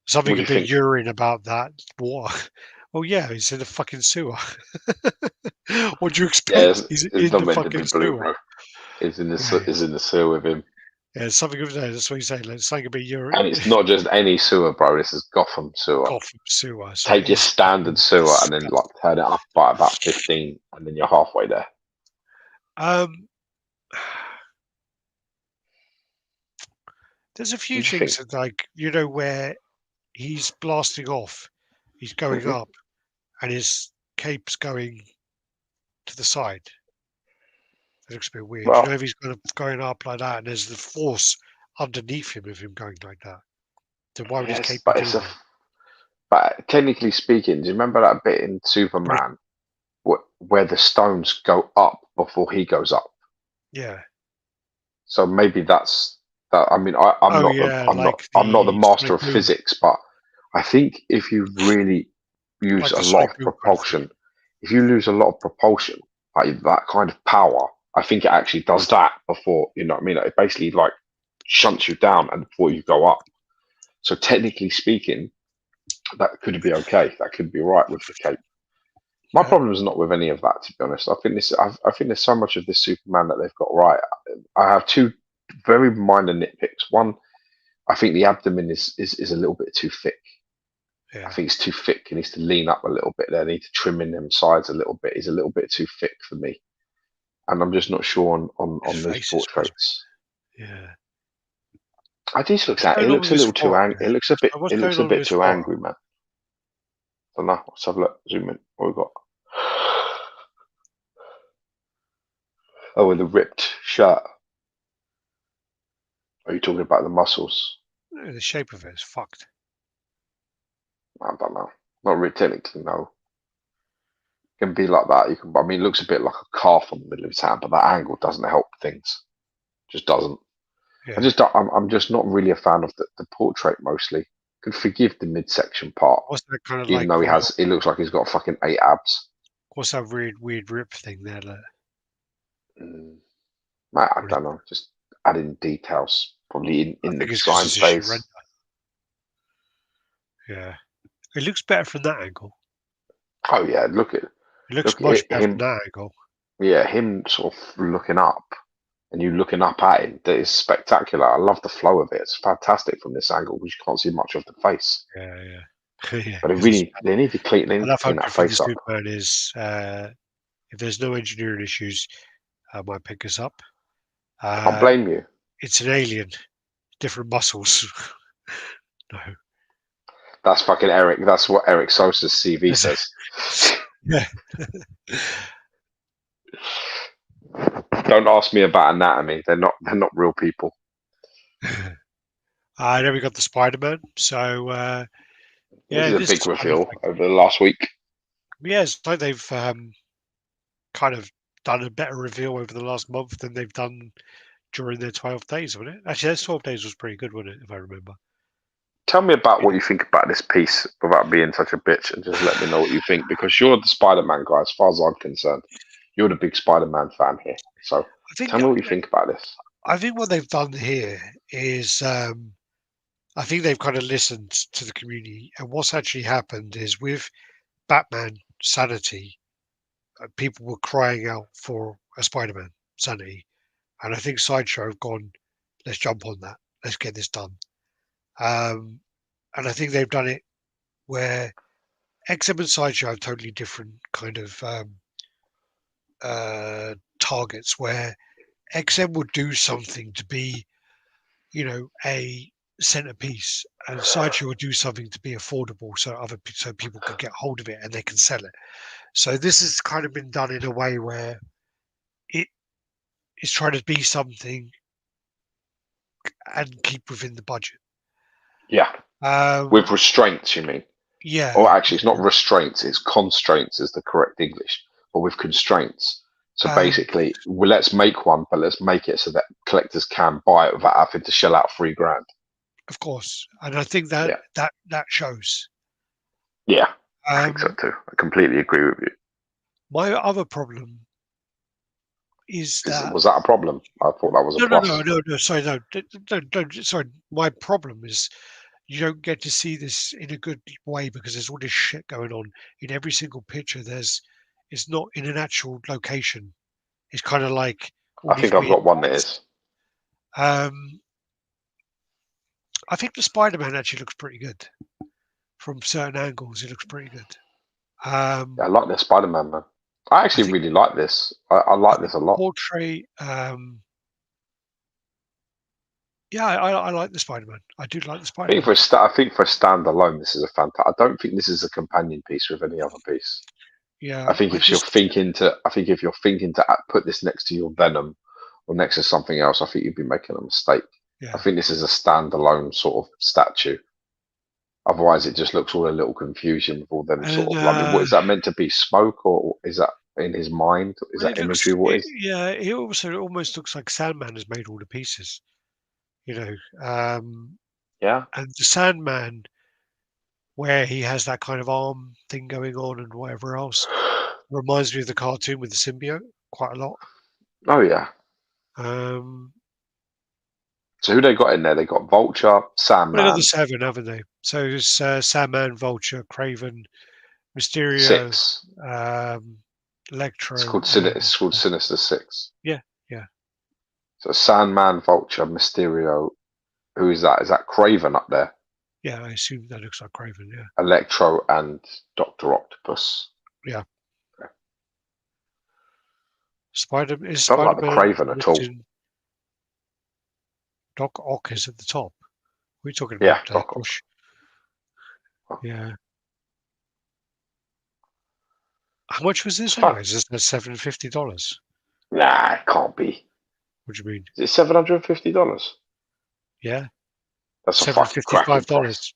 something a bit urine about that water. Oh yeah, he's in the fucking sewer. What do you expect? Yeah, he's in the fucking sewer. He's in the sewer with him. Yeah, something of that. That's what you say. Like something a bit urine. And it's not just any sewer, bro. This is Gotham sewer. Gotham sewer. So take your standard sewer and then turn it up by about 15, and then you're halfway there. There's a few things that, like, where he's blasting off, he's going up, and his cape's going to the side. It looks a bit weird. Well, if he's going up like that, and there's the force underneath him of him going like that. Then why would his Yes, cape be doing that? but technically speaking, do you remember that bit in Superman where the stones go up before he goes up? Yeah. So maybe that's that. I mean, I'm Oh not yeah, like I'm not the the master Sonic of Boom, physics, but I think if you really use like a the lot Sonic of Boom kind of thing. propulsion, if you lose a lot of propulsion, like that kind of power, I think it actually does that before, you know what I mean? It basically like shunts you down and before you go up. So technically speaking, that could be okay. That could be right with the cape. My Yeah. problem is not with any of that, to be honest. I think there's so much of this Superman that they've got right. I have two very minor nitpicks. One, I think the abdomen is a little bit too thick. I Yeah. think it's too thick. He needs to lean up a little bit there. They need to trim in them sides a little bit. He's a little bit too thick for me, and I'm just not sure His on these face is supposed portraits. to be. Yeah. I just looks What's at. It going on looks with a his little too forearm? angry. Yeah. So what's It looks going a on with bit his too forearm? angry, man. Don't know. Let's have a look. Zoom in. What we got? Oh, with a ripped shirt. Are you talking about the muscles? The shape of it is fucked. I don't know. Not really technically, no. It can be like that. You can. I mean, it looks a bit like a calf on the middle of his hand, but that angle doesn't help things. Just doesn't. Yeah. I'm just not really a fan of the portrait mostly. Could forgive the midsection part, What's that kind of even like though real? it looks like he's got fucking 8 abs. What's that weird rip thing there? That, Mm, I don't know. Just adding details, probably I in the think it's because design it's a shit render. phase. Yeah. It looks better from that angle. Oh yeah, It looks look much at better from him. that angle. Yeah, him sort of looking up, and you looking up at him. That is spectacular. I love the flow of it. It's fantastic from this angle, because you can't see much of the face. Yeah, yeah. Yeah, But because it's they need to clean another that function for the face up. Superman is if there's no engineering issues, I might pick us up. Can't Uh, blame you. it's an alien, different muscles. No. That's fucking Eric. That's what Eric Sosa's CV says. Yeah. Don't ask me about anatomy. They're not real people. Then we got the Spider-Man. So This yeah, is a this big is kind of reveal like, over the last week. yeah, it's like they've kind of done a better reveal over the last month than they've done during their 12 days, wasn't it? Actually, their 12 days was pretty good, wasn't it, if I remember? Tell me about Yeah. what you think about this piece without being such a bitch, and just let me know what you think, because you're the Spider-Man guy as far as I'm concerned. You're the big Spider-Man fan here. So I think tell me what you think about this. I think what they've done here is I think they've kind of listened to the community, and what's actually happened is with Batman Sanity, people were crying out for a Spider-Man Sanity, and I think Sideshow have gone, let's jump on that, let's get this done. And I think they've done it where XM and Sideshow have totally different kind of targets, where XM would do something to be, a centerpiece, and Sideshow would do something to be affordable, so people could get hold of it and they can sell it. So this has kind of been done in a way where it is trying to be something and keep within the budget. Yeah, Um, with restraints, you mean? Or yeah, actually, it's not restraints; it's constraints is the correct English, but with constraints. So um, basically, well, let's make one, but let's make it so that collectors can buy it without having to shell out $3,000. of course, and I think that Yeah, that shows. yeah, I think so Um, too. I completely agree with you. my other problem is that Was that a problem? I thought that was a no, no, plus. no, no, no. Sorry, no, don't. Sorry, my problem is you don't get to see this in a good way because there's all this shit going on in every single picture. It's not in an actual location. It's kind of like all I these think I've weird got one that lights. is. I think the Spider-Man actually looks pretty good from certain angles. It looks pretty good. Yeah, I like this Spider-Man, man. I I actually think really like this. I I like think this a the lot. portrait. Yeah, I like the Spider-Man. I do like the Spider-Man. I think for a standalone, this is a fantastic. I don't think this is a companion piece with any other piece. Yeah, I think if you're thinking to put this next to your Venom or next to something else, I think you'd be making a mistake. Yeah. I think this is a standalone sort of statue. Otherwise, it just looks all a little confusing with all them sort And of. I mean, what is that meant to be? Smoke, or is that in his mind? Is well, that imagery? What is? it also almost looks like Sandman has made all the pieces, you know. Yeah. And the Sandman, where he has that kind of arm thing going on and whatever else, reminds me of the cartoon with the symbiote quite a lot. Oh yeah. Um, So who they got in there? They got Vulture, well, they got the Sandman, 7, haven't they? So it's Sandman, Vulture, Craven, Mysterio, 6. Electro. It's called Sinister Six. Yeah, yeah, So Sandman, Vulture, Mysterio. Who is that? Is that Craven up there? yeah. I assume that looks like Craven. Yeah, Electro and Doctor Octopus. yeah. Okay. Don't like the Spider-Man Craven at all. in Doc Ock is at the top. What are you talking Yeah, about, Doc Ock. Josh? Yeah. How much was It's this fun. anyway? Is this $750? Nah, it can't be. What do you mean? Is it $750? Yeah, That's a fucking cracking price. $755.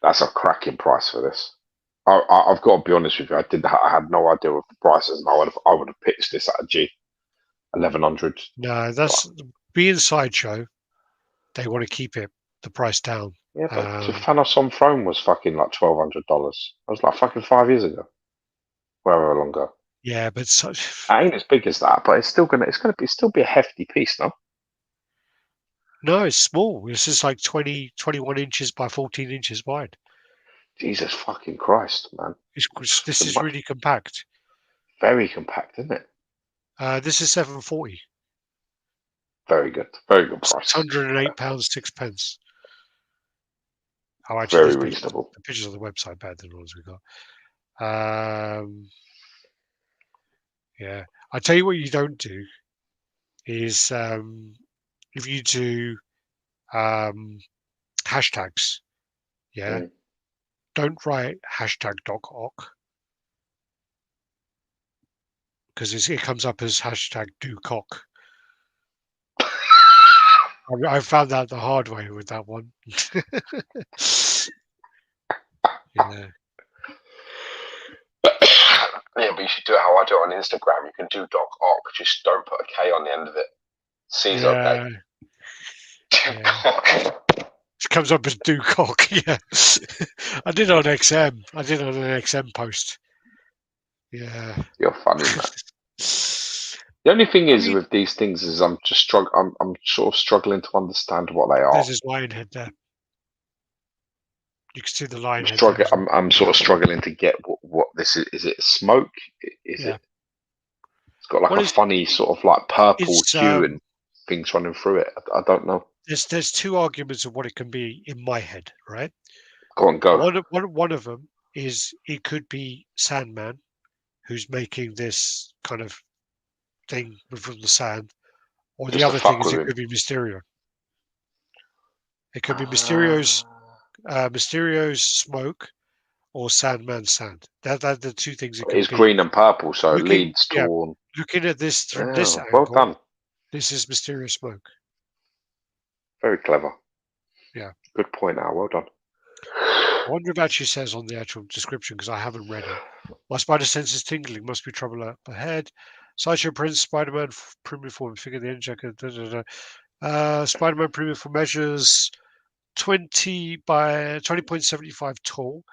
That's a cracking price for this. I've got to be honest with you. I had no idea of the prices, and I would have pitched this at a G, 1100. No, that's being Sideshow. They want to keep the price down. Yeah, but Thanos on Throne was fucking like $1,200. That was like fucking 5 years ago, wherever long ago. Yeah, but It ain't as big as that, but it's still still be a hefty piece, no? no, it's small. This is like 21 inches by 14 inches wide. Jesus fucking Christ, man! This is really compact. Very compact, isn't it? This is 740. Very good price. £108, 6 pence. Oh, actually, Very these reasonable. the pictures on the website better than the ones we got. Yeah, I tell you what you don't do is if you do hashtags, yeah, don't write hashtag DocOck because it comes up as hashtag do cock. I found out the hard way with that one. Yeah. Yeah, but you should do it how I do it on Instagram. You can do Doc Ock, just don't put a K on the end of it. C's okay. Yeah. It comes up as do cock. Yeah. I did on XM. I did on an XM post. Yeah. You're funny, man. The only thing is with these things is I'm sort of struggling to understand what they are. There's his lion head there. You can see the lion head. I'm sort of struggling to get what this is. Is it smoke? Is it? It's got like a funny sort of like purple hue and things running through it. I don't know. There's two arguments of what it can be in my head, right? Go on, go. One of them is it could be Sandman, who's making this kind of thing from the sand, or the other thing is it could be Mysterio. It could be Mysterio's smoke or Sandman's sand. That the two things it could be. It's green and purple, so it leads to. Looking at this from this angle, well done. This is Mysterio smoke. Very clever. Yeah. Good point, Al. Well done. I wonder if it actually says on the actual description because I haven't read it. My spider sense is tingling. Must be trouble up ahead. Sideshow Prince, Spider-Man premium form figure, the end jacket. Spider-Man premium form measures 20 by 20.75 tall,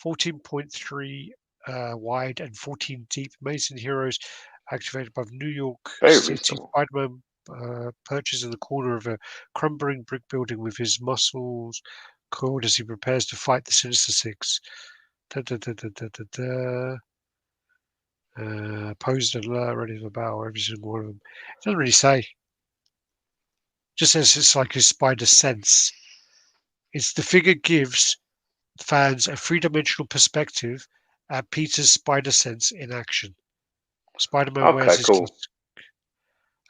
14.3 wide, and 14 deep. Amazing heroes activated above New York City. Spider-Man perches in the corner of a crumbling brick building with his muscles coiled as he prepares to fight the Sinister Six. Posed and alert, ready for battle, every single one of them. It doesn't really say. Just says it's like his spider sense. It's the figure gives fans a three-dimensional perspective at Peter's spider sense in action. Spider-Man wears his. Cool.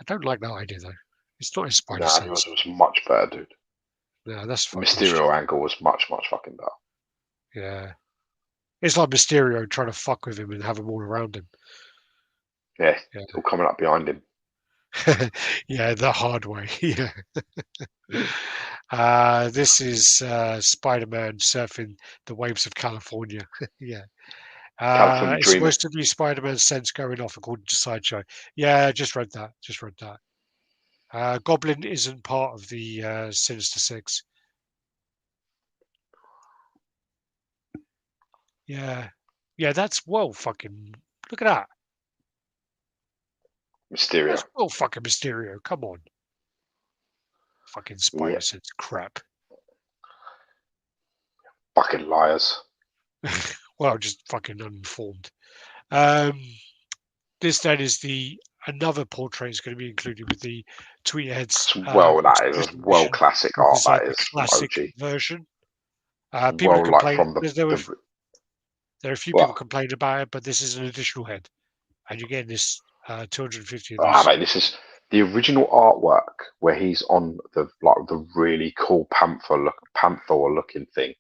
I don't like that idea though. It's not his spider sense. Yours was much better, dude. No, that's the Mysterio angle was much fucking better. Yeah, it's like Mysterio trying to fuck with him and have him all around him. Yeah. All coming up behind him. Yeah, the hard way. Yeah. This is Spider-Man surfing the waves of California. Yeah. California It's Dreaming. supposed to be Spider-Man's sense going off according to Sideshow. Yeah, I just read that. Just read that. Goblin isn't part of the Sinister Six. Yeah. Yeah, that's well fucking look at that. Mysterio. That's well fucking Mysterio. Come on. Fucking Spider Yeah. Sense crap. Fucking liars. Well, just fucking uninformed. This then is another portrait is going to be included with the Tweetheads That is a special well edition, classic which art. is like That the is from classic OG. version. It's People well, like complain. from There are a few people what? complaining about it, but this is an additional head, and you're getting this 250 of Ah, these. mate, this is the original artwork where he's on the really cool panther looking thing.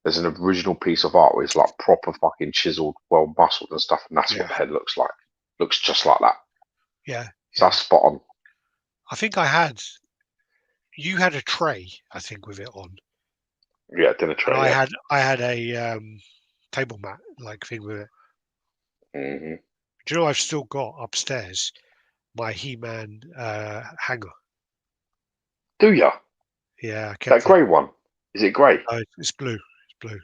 There's an original piece of art where it's like proper fucking chiseled, well muscled and stuff, and that's what Yeah, the head looks like. Looks just like that. yeah, So yeah. that's spot on. I think you had a tray, I think, with it on, Yeah, dinner and tray. Yeah. I had a table mat like thing with it. Mm-hmm. Do you know I've still got upstairs my He-Man hanger? Do ya? Yeah, I That kept it. grey one? Is it grey? It's blue. It's blue.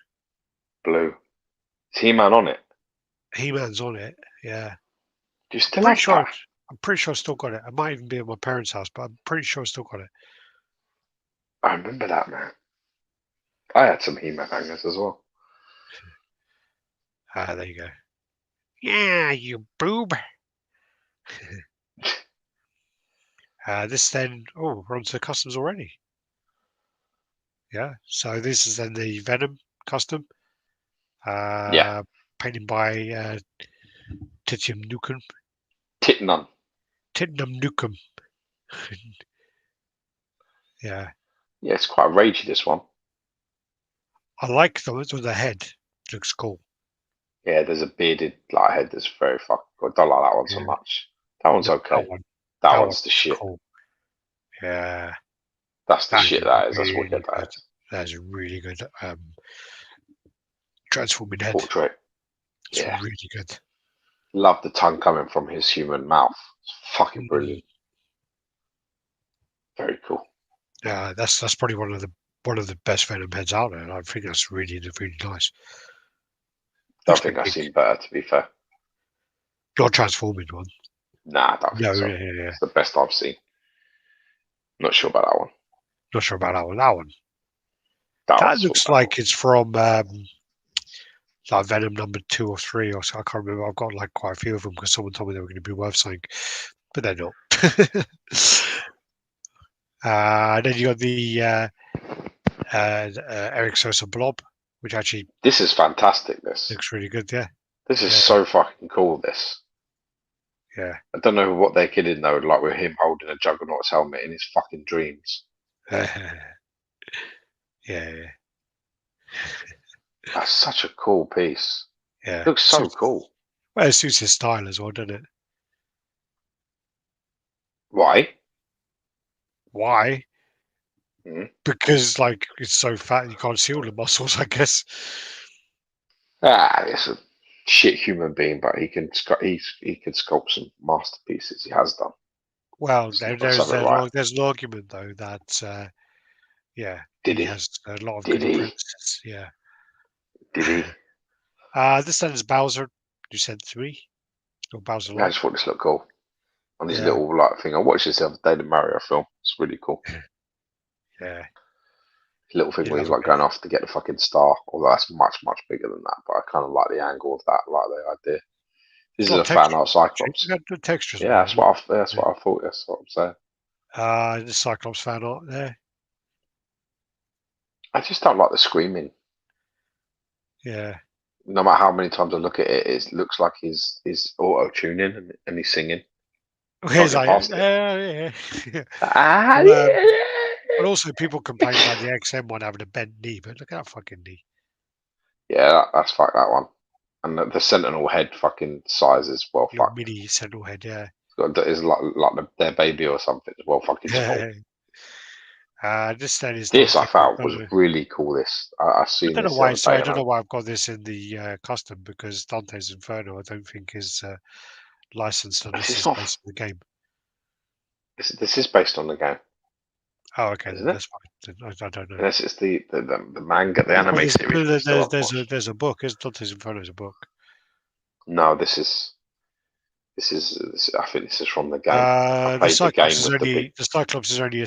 Blue. Is He-Man on it? He-Man's on it. Yeah. Do you still Pretty have sure. that? I'm pretty sure I still got it. I might even be at my parents' house, but I'm pretty sure I still got it. I remember that, man. I had some He-Man hangers as well. There you go. Yeah, you boob. This then. Oh, we're on to the customs already. Yeah. So this is then the Venom custom. Yeah. Painted by Titium Nukem. Titnum. Titnum Nukem. Yeah. Yeah, it's quite ragey, this one. I like the with the head. Looks cool. Yeah, there's a bearded like head that's very fucking good. Don't like that one so Yeah. much. That one's No, okay. that One's one's the shit. cool. Yeah. That's the That is shit. That is. That's really wicked. That good. is. That is a really good transforming head. Portrait. It's Yeah. really good. Love the tongue coming from his human mouth. It's fucking brilliant. Very cool. Yeah, that's probably one of the best Venom heads out there. And I think that's really nice. Don't think I've seen better, to be fair. Not transforming one. Nah, I don't think so. Yeah. It's the best I've seen. Not sure about that one. Not sure about that one. That one. That That one's looks like it's from like Venom number 2 or 3 or so. I can't remember. I've got like quite a few of them because someone told me they were going to be worth something, but they're not. Then you got the Eric Sosa Blob, which actually This is fantastic. This looks really good. Yeah, This is so fucking cool. This. yeah. I don't know what they're kidding though. Like with him holding a Juggernaut's helmet in his fucking dreams. Yeah. That's such a cool piece. Yeah. Looks so cool. Well, it suits his style as well, doesn't it? Why? Why? Mm. Because like it's so fat you can't see all the muscles, I guess. It's a shit human being, but he can sculpt some masterpieces. He has done. Well, there's an argument though that he has a lot of good apprentices. Yeah. Did he? This then is Bowser. You sent to me. Or Bowser. I just thought this looked cool. On his Yeah. little like thing. I watched this the other day, the Mario film. It's really cool. Yeah. His little thing where he's like going off to get the fucking star. Although that's much, much bigger than that. But I kind of like the angle of that, like the idea. This is a fan art Cyclops. Got good textures. Yeah, that's what I thought. That's what I'm saying. The Cyclops fan art there. I just don't like the screaming. Yeah. No matter how many times I look at it, it looks like he's auto tuning and he's singing. He's like, yeah. But also, people complain about the XM one having a bent knee, but look at that fucking knee. Yeah, that's fuck that one. And the Sentinel head fucking size is well fucked. Mini Sentinel head, yeah. It's like their baby or something. It's well fucking small. This then is This I Dante's found was Inferno. really cool. I I seen don't know this the why. other So day, I and don't know why I've got this in the custom, because Dante's Inferno I don't think is licensed this unless is it's not. based on the game. This is based on the game, Oh, okay, then isn't it? that's fine. Then I don't know. Unless it's the manga, the Well, anime series. I still haven't watched. there's a book. Is Dante's Inferno is a book. No, I think this is from the game. I The played the Cyclops game is with the big. only the Cyclops is only a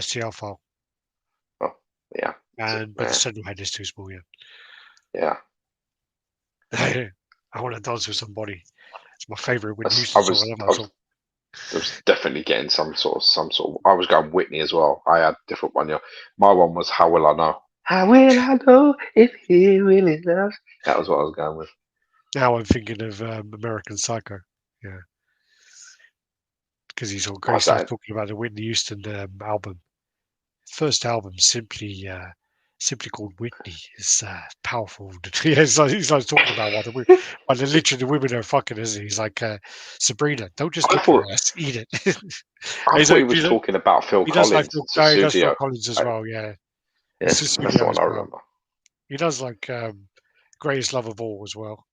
STR file, Oh, yeah, but the central head is too small. Yeah, yeah. I want to dance with somebody. It's my favorite Whitney I Houston song. I was love I that was song. I was definitely getting some sort of. I was going Whitney as well. I had a different one. Yeah, my one was How Will I Know? How will I know if he really loves? That was what I was going with. Now I'm thinking of American Psycho. Yeah, because he's on Why great is stuff that? talking about the Whitney Houston album. First album, simply called Whitney. It's powerful. Yeah, he's like talking about why literally the women are fucking, isn't he? He's like, Sabrina, don't just I look at thought her ass, eat it. I he's thought he like, was talking about Phil he does like Collins. It's a he does Phil studio. Collins as well. Yeah, it's Yes, that's the studio one as I well. remember. He does like Greatest Love of All as well.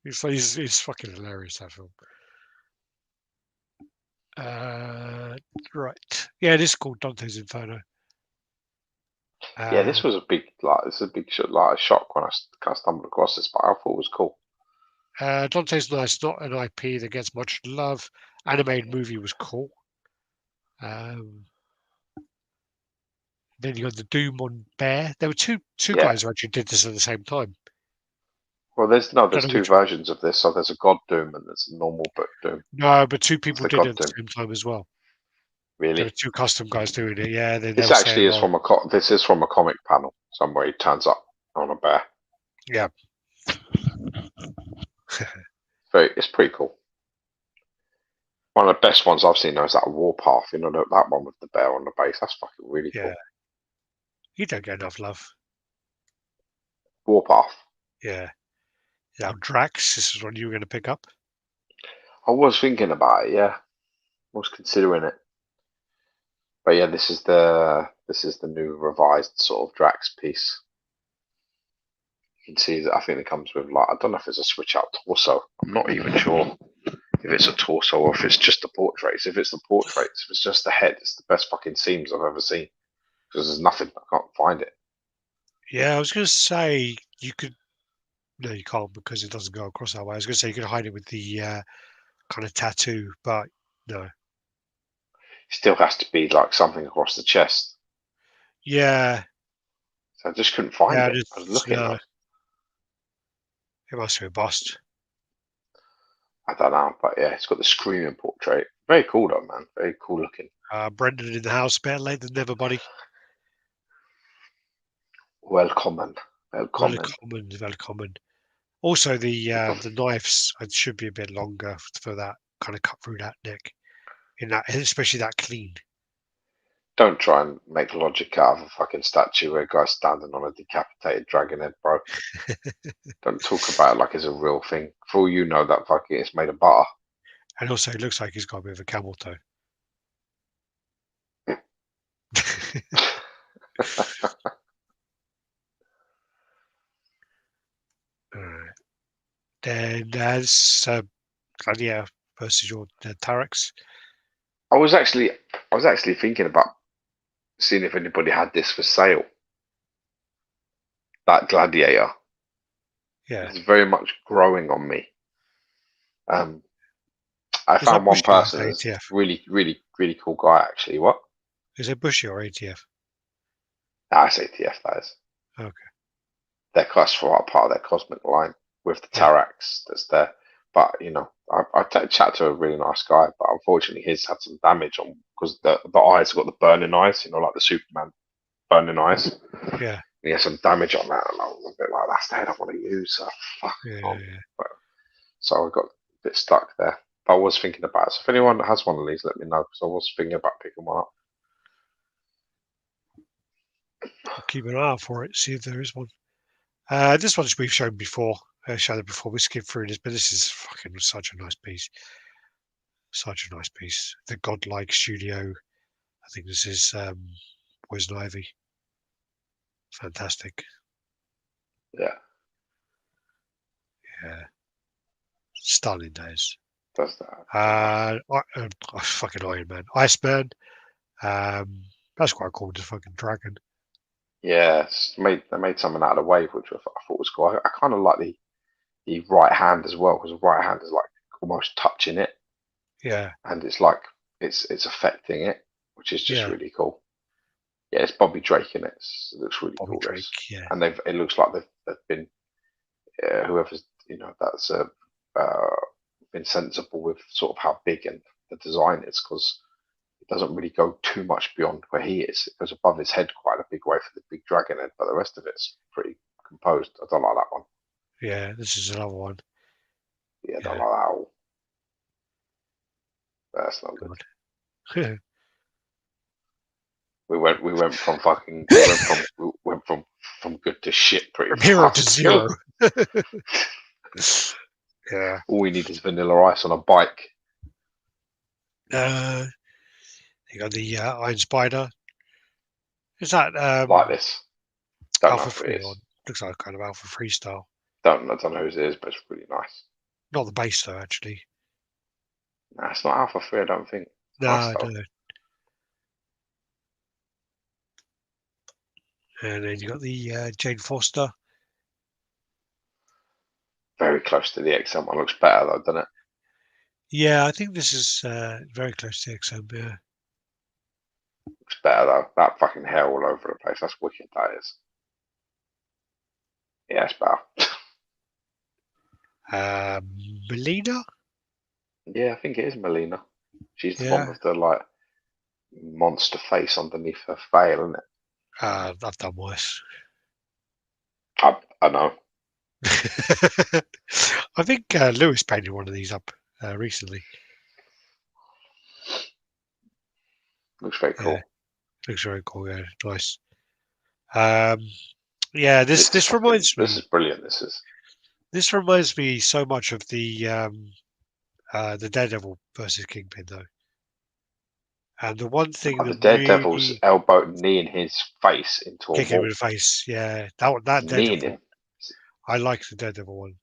He's fucking hilarious, that film. Right. Yeah, this is called Dante's Inferno. Yeah, this Uh, was a big it's a big like a shock when I kind of stumbled across this, but I thought it was cool. Dante's Nice, not an IP that gets much love. Animated movie was cool. Um, then you got the Doom on Bear. There were two Yeah. guys who actually did this at the same time. Well, Don't there's know two which one. versions of this. So there's a God Doom and there's a normal book Doom. No, but two It's people the did it God at the Doom. same time as well. There were Really? two custom guys doing it. Yeah, they This were saying, actually is "Oh, from this is from a comic panel somewhere. He turns up on a bear. yeah, It's pretty cool. One of the best ones I've seen though is that Warpath. You know that one with the bear on the base. That's fucking really yeah." cool. You don't get enough love. Warpath. Yeah. Now Drax. This is one you were going to pick up. I was thinking about it. Yeah, I was considering it. But yeah, this is the new revised sort of Drax piece. You can see that I think it comes with like I don't know if it's a switch out torso. I'm not even sure if it's a torso or if it's just the portraits. If it's the portraits, if it's just the head, it's the best fucking seams I've ever seen. Because there's nothing, I can't find it. Yeah, I was going to say you could. No, you can't because it doesn't go across that way. I was going to say you could hide it with the kind of tattoo, but no. It still has to be like something across the chest. Yeah, So I just couldn't find yeah, it. I was it's, looking. no, it must be a bust. I don't know, but yeah, it's got the screaming portrait. Very cool though, man. Very cool looking. Brendan in the house, better late than never, buddy. Welcome, welcome. Welcome. Also, the knives should be a bit longer for that kind of cut through that neck, especially that clean. Don't try and make logic out of a fucking statue where a guy's standing on a decapitated dragon head, bro. Don't talk about it like it's a real thing. For all you know, that fucking it's made of butter. And also, it looks like he's got a bit of a camel toe. Then there's Gladiator versus your Tarex. I was actually thinking about seeing if anybody had this for sale. That gladiator. Yeah. It's very much growing on me. I Is that found one Bushy or is person that that's ATF? really, really, really cool guy actually. What? Is it Bushy or ATF? That's ATF, that is. Okay. They're classified part of their cosmic line with the Yeah. Tarax that's there. But you know, I chat to a really nice guy, but unfortunately his had some damage on because the eyes got the burning eyes, you know, like the Superman burning eyes. Yeah. He has some damage on that, and I was a bit like, that's the head I want to use. So, Yeah. so I got a bit stuck there. But I was thinking about it. So if anyone has one of these, let me know because I was thinking about picking one up. I'll keep an eye out for it, see if there is one. This one's we've shown before. show that before we skip through this, but this is fucking such a nice piece. Such a nice piece. The Godlike Studio. I think this is Poison Ivy. Fantastic. Yeah. Yeah. Stunning days. Does that? Fucking Iron Man. Iceman. That's quite cool. The fucking dragon. Yeah, they made something out of the wave, which I thought was cool. I kind of like the right hand as well, because the right hand is like almost touching it. Yeah. And it's like it's affecting it, which is just Yeah. really cool. Yeah, it's Bobby Drake in it. It looks really Bobby cool. Drake, yeah. And it looks like they've been whoever's that's been sensible with sort of how big and the design is, because it doesn't really go too much beyond where he is. It goes above his head quite a big way for the big dragon head, but the rest of it's pretty composed. I don't like that one. Yeah, this is another one. Yeah, I don't like that all. That's not good. We went from fucking we went from good to shit pretty From fast. hero to zero. Yeah. All we need is Vanilla Ice on a bike. You got the Iron Spider. Is that Like this? Don't Alpha know who it 3 is. Looks like kind of Alpha 3 style. I don't know who it is, but it's really nice. Not the base though, actually. Nah, it's not Alpha 3, I don't think. No, Nice, I don't know. And then you got the Jane Foster. Very close to the XM one. Looks better though, doesn't it? Yeah, I think this is very close to XM. Yeah. Looks better though. That fucking hair all over the place. That's wicked, that is. Yeah, it's better. Melina? Yeah, I think it is Melina. She's the Yeah. one with the like monster face underneath her veil, isn't it? I've done worse. I know. I think Lewis painted one of these up recently. Looks very cool. Yeah. Looks very cool. Yeah, nice. Yeah, this reminds me. This is brilliant. This reminds me so much of the Daredevil versus Kingpin, though. And the one thing that the Daredevil's really elbow kneeing his face into a kicking him wall. in the face, yeah, that Kneeing Daredevil. him. I like the Daredevil one.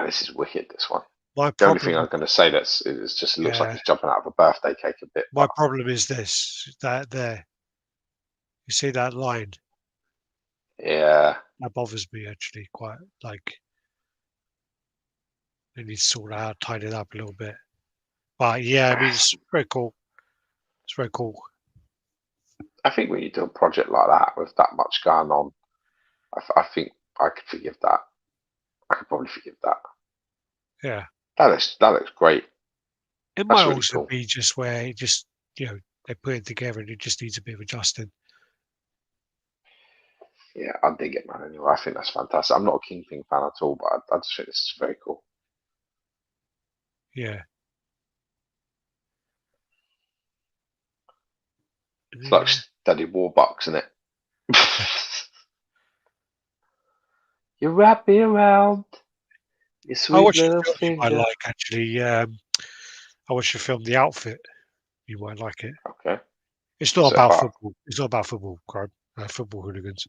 This is wicked. This one. My The only problem, thing I'm going to say is just looks like yeah, he's jumping out of a birthday cake a bit. my problem is this: that there, you see that line? Yeah, That bothers me actually quite. Like, they need to sort out, tighten it up a little bit. But yeah, I mean, it's very cool. It's very cool. I think when you do a project like that with that much going on, I think I could forgive that. I could probably forgive that. Yeah, That looks great. it That's might really also cool. be just where it just they put it together and it just needs a bit of adjusting. Yeah, I dig it, man. Anyway, I think that's fantastic. I'm not a Kingpin fan at all, but I just think this is very cool. Yeah. It's like Daddy Warbucks, isn't it? You wrap me around your sweet little film finger. you might like actually. I watched the film The Outfit. You might like it. Okay. It's not about football. It's not about football crime, football hooligans,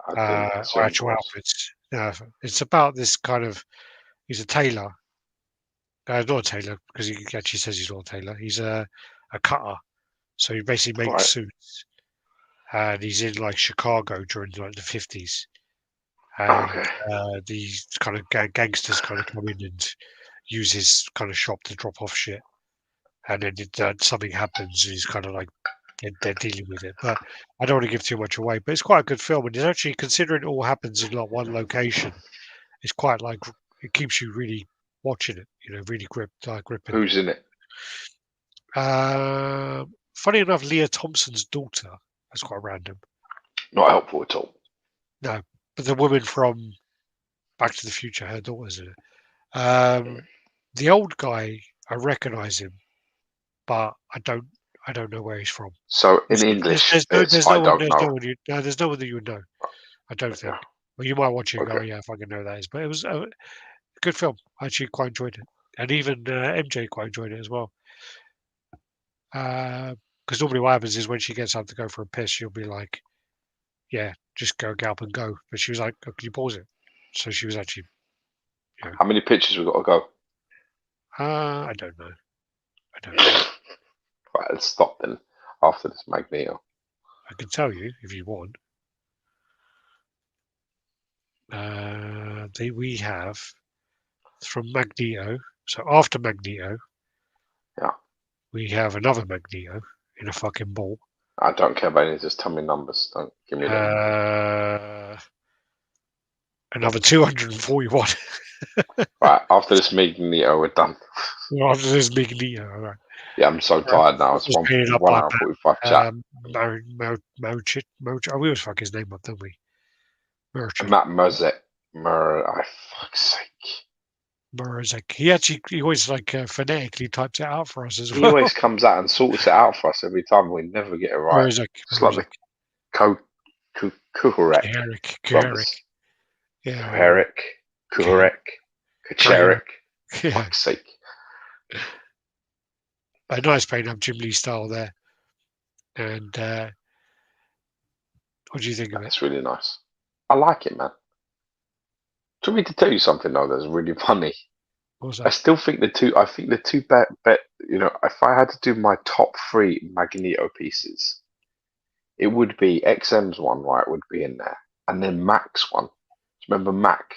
or actual outfits. No, it's about this kind of. He's a tailor. Not a tailor because he actually says he's not a tailor. He's a cutter. So he basically makes suits, and he's in like Chicago during like the 50s. And these kind of gangsters kind of come in and use his kind of shop to drop off shit, and then something happens, and he's kind of like they're dealing with it. But I don't want to give too much away. But it's quite a good film, and it's actually, considering it all happens in like one location, it's quite like it keeps you really watching it. Really gripping. Who's in it? Funny enough, Leah Thompson's daughter. That's quite random. Not helpful at all. No, but the woman from Back to the Future, her daughter's in it. The old guy, I recognise him, but I don't know where he's from. So in English, there's no one know. that you would know. I don't think. Well, you might watch it and go, Okay. yeah, if I can know who that is. But it was a good film. I actually quite enjoyed it. And even MJ quite enjoyed it as well. Because normally what happens is when she gets up to go for a piss, she'll be like, yeah, just go up and go. But she was like, oh, can you pause it? So she was actually, How many pictures we got to go? I don't know. I don't know. Right, let's stop then after this Magneto. I can tell you if you want. We have from Magneto. So after Magneto, Yeah. we have another Magneto in a fucking ball. I don't care about any. Just tell me numbers. Don't give me Another 241. Right, after this Magneto, we're done. After this Magneto, all right. Yeah, I'm so tired now. It's Just one, paid up 1 by hour 45 chat. Mochit. Oh, we always fuck his name up, don't we? Merchant. Matt Merzek. Fuck's sake. Merzek. He always like phonetically types it out for us as He well. always comes out and sorts it out for us every time. We never get it right. Merzek. It's like the Kuharek brothers. Yeah. Kuharek. Kacherik. Yeah. Fuck's sake. A nice paint up Jim Lee style there. And what do you think of it? That's really nice. I like it, man. Do you want me to tell you something though that's really funny? What's I that? still think the two bet if I had to do my top 3 Magneto pieces, it would be XM's one, right, would be in there. And then Mac's one. Do you remember Mac?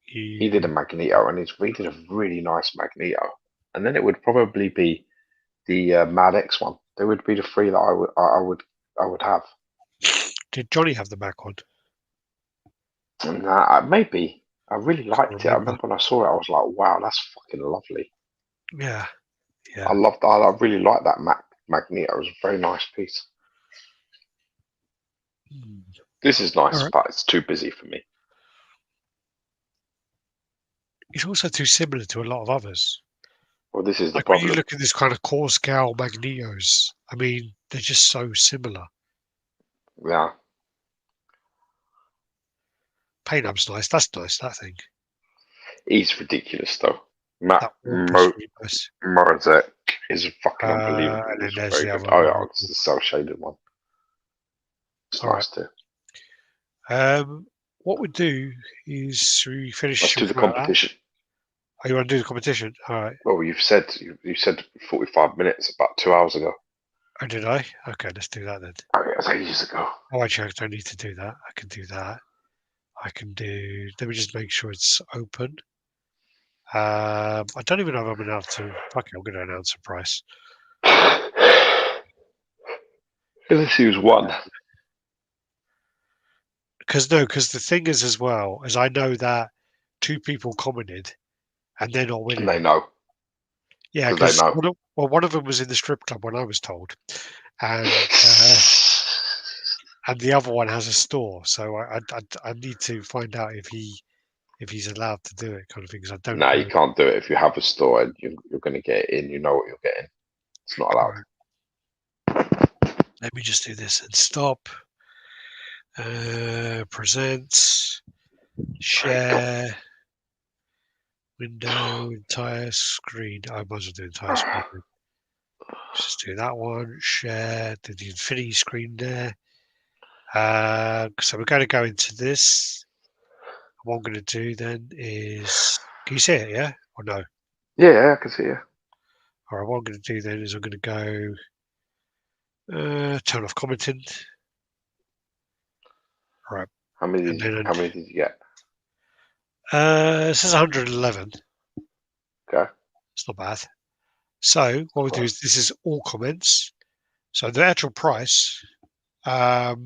He did a Magneto and he did a really nice Magneto. And then it would probably be the Mad X one. They would be the 3 that I would have. Did Johnny have the Mac one? And maybe. I really liked it. I remember when I saw it, I was like, wow, that's fucking lovely. Yeah. I really liked that Magneto. It was a very nice piece. This is nice, Right. but it's too busy for me. It's also too similar to a lot of others. Well, this is the Like when problem. you look at this kind of core scale Magnetos, I mean, they're just so similar. Yeah. Paint up's nice. That's nice, that thing. He's ridiculous, though. Matt Really nice. Morazek is fucking unbelievable. And then He's there's very the good. other Oh, one. yeah, it's the cel-shaded one. It's All nice too. What we do is we finish. Let's do the competition. Oh, you want to do the competition? All right. Well, you said 45 minutes about 2 hours ago. Oh, did I? Okay, let's do that then. Oh, yeah, it was ages ago. Oh, actually, I don't need to do that. I can do that. I can do. Let me just make sure it's open. I don't even know if I'm allowed to. Okay, I'm going to announce a price. Let's use one. Because the thing is as well, as I know that 2 people commented and they're not winning. And they know. Yeah, because one of them was in the strip club when I was told, and and the other one has a store. So I need to find out if he's allowed to do it, kind of thing. Because I don't. No, know. you can't do it. If you have a store and you're going to get it in, you know what you're getting. It's not allowed. Let me just do this and stop. Present, share, window, entire screen. I might as well do entire screen. Let's just do that one. Share, do the infinity screen there. So we're going to go into this. What I'm going to do then is, can you see it? Yeah or no? Yeah, I can see it. All right. What I'm going to do then is I'm going to go turn off commenting. All right. How many did you get? This is 111. Okay. It's not bad. So what we do is this is all comments. So the actual price was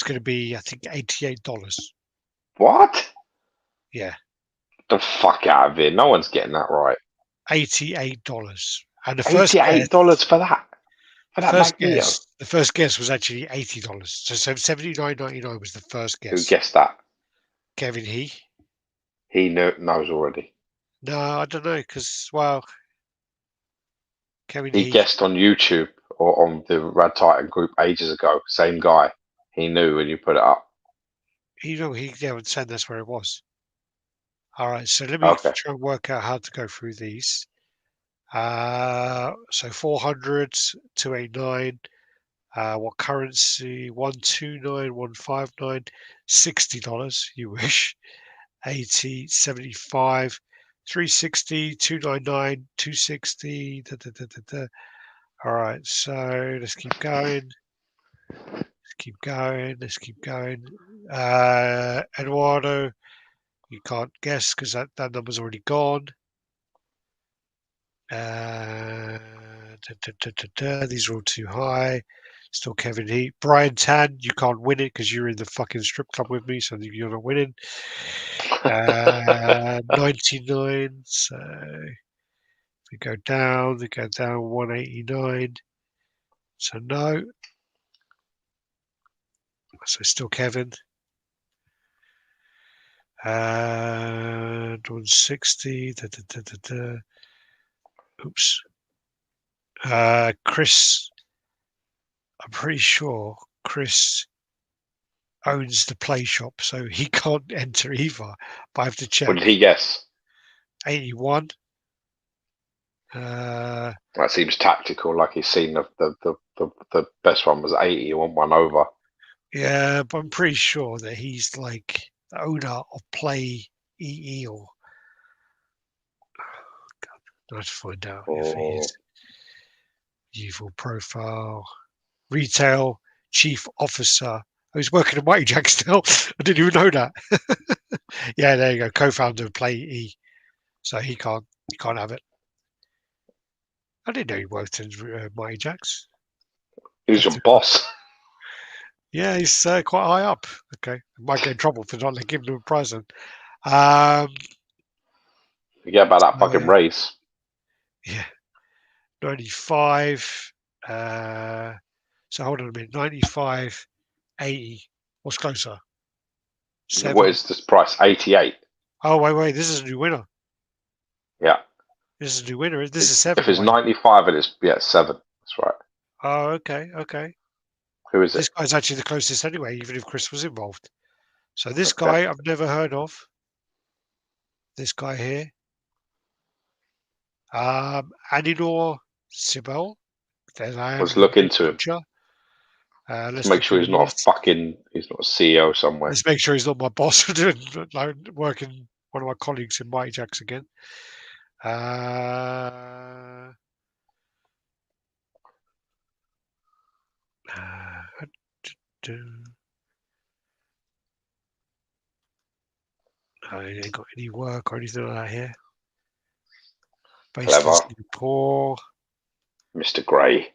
going to be, I think, $88. What? Yeah. The fuck out of here! No one's getting that right. $88, and the first $88 for that. For that Magneto. The first guess was actually $80. So $79.99 was the first guess. Who guessed that? Kevin He knows already. No, I don't know because Kevin He guessed on YouTube or on the RaddTitan group ages ago. Same guy. He knew when you put it up. He would send us where it was. All right, so let me Okay. try and work out how to go through these. So 400, 289. What currency? 129, 159, $60. You wish. 80, 75, 360, 299, 260. Da, da, da, da, da. All right, so let's keep going. Let's keep going. Let's keep going. Eduardo, you can't guess because that number's already gone. These are all too high. Still Kevin Heat. Brian Tan, you can't win it because you're in the fucking strip club with me, so you're not winning. 99. So we go down, 189. So no. So still Kevin. 160. Oops. Chris, I'm pretty sure Chris owns the play shop, so he can't enter either. But I have to check. What did he guess? 81. That seems tactical. Like he's seen the best one was 80. You want one over. Yeah, but I'm pretty sure that he's like the owner of Play EE or. Oh, God, I have to find out if he is. Evil profile. Retail chief officer. Oh, he's working at Mighty Jack still. I didn't even know that. Yeah, there you go. Co-founder of Play E. So he can't have it. I didn't know he worked in Mighty Jacks. Who's your boss? Yeah, he's quite high up. Okay, I might get in trouble for not giving him a present. Forget about that fucking race. Yeah, 95. So hold on a minute. 95, 80. What's closer? 7. What is this price? 88. Oh, wait. This is a new winner. Yeah. This is a new winner. This is 7. If it's 95, it is 7. That's right. Oh, okay. Who is it? This guy's actually the closest anyway, even if Chris was involved. So this Okay. guy I've never heard of. This guy here. Aninor Sibel. Let's look into him. Let's make sure he's not he's not a CEO somewhere. Let's make sure he's not my boss. Like working one of my colleagues in Mighty Jacks again. I ain't got any work or anything like that here. Based in Singapore. Mr. Gray.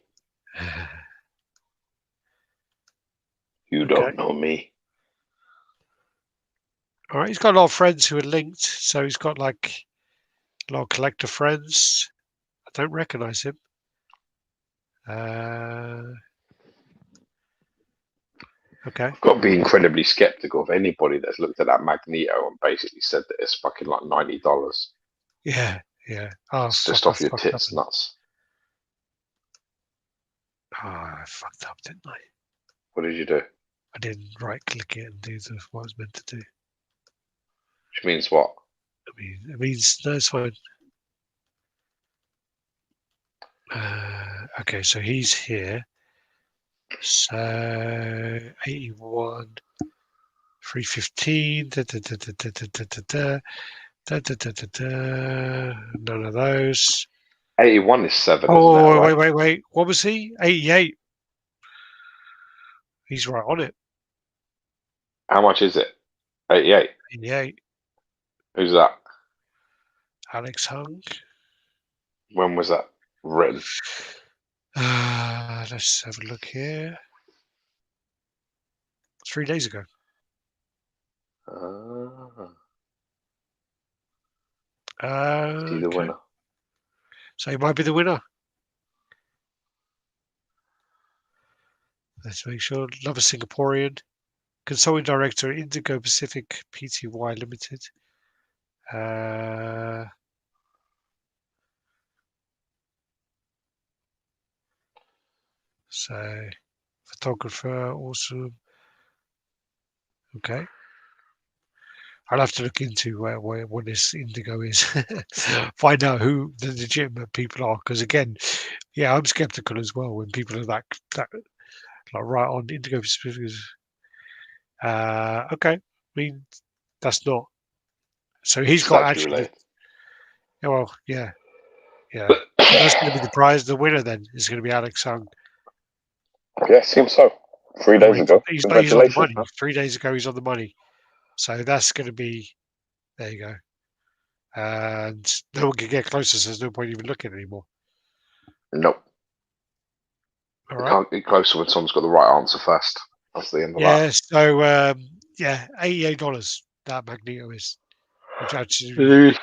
You don't know me. All right, he's got a lot of friends who are linked, so he's got like a lot of collector friends. I don't recognize him. Okay. I've got to be incredibly skeptical of anybody that's looked at that Magneto and basically said that it's fucking like $90. Yeah. Oh, it's just off your tits nuts. Oh, I fucked up, didn't I? What did you do? I didn't right click it and do what I was meant to do. Which means what? It means no, it's fine. Okay, so he's here. So 81, 315. None of those. 81 is 7. Oh, wait. What was he? 88. He's right on it. How much is it? 88. 88. Who's that? Alex Hung. When was that written? Let's have a look here. 3 days ago. Is he the winner? So he might be the winner. Let's make sure. Another Singaporean. Consulting Director, Indigo Pacific Pty Limited. So, photographer, awesome. Okay. I'll have to look into what this indigo is, find out who the legitimate people are. Because again, yeah, I'm skeptical as well when people are that like right on indigo specific. Okay, I mean that's not. So he's got Slightly actually. related. Yeah, well, yeah. So that's going to be the prize. The winner then is going to be Alex Sung. Yeah, seems so. 3 days ago. He's on the Congratulations, money. man. 3 days ago, he's on the money. So that's going to be. There you go. And no one can get closer, so there's no point even looking anymore. Nope. All You right. can't get closer when someone's got the right answer first. That's the end of that. So $88 that Magneto is, which actually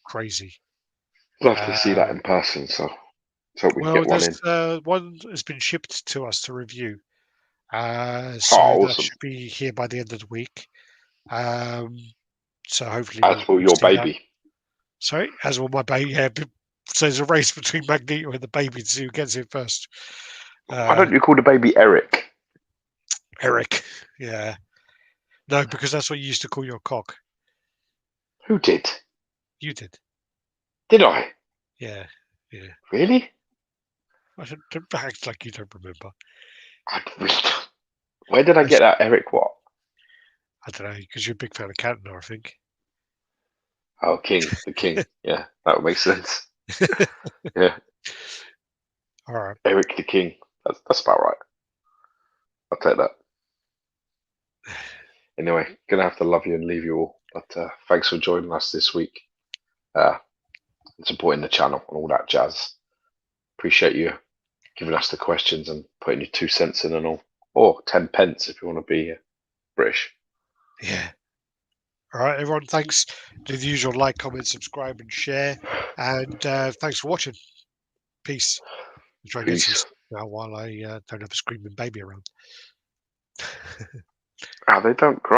crazy. Love to see that in person, so hope we can Well, get one in. there's one has been shipped to us to review. So that awesome. should be here by the end of the week. So hopefully As for we'll your see that. baby. Sorry, as well my baby. Yeah, so there's a race between Magneto and the baby to see who gets it first. Why don't you call the baby Eric? Eric. Yeah. No, because that's what you used to call your cock. Who did? You did. Did I? Yeah. Really? I don't act like you don't remember. Where did I get that Eric what? I don't know, because you're a big fan of Cantona, I think. Oh, the king. Yeah, that would make sense. Yeah. All right. Eric the King. That's about right. I'll take that. Anyway, gonna have to love you and leave you all. But thanks for joining us this week. And supporting the channel and all that jazz. Appreciate you giving us the questions and putting your 2 cents in and all. Or 10 pence if you want to be British. Yeah. All right, everyone. Thanks. Do the usual like, comment, subscribe, and share. And thanks for watching. Peace. I'll try and get some now while I don't have a screaming baby around. They don't cry.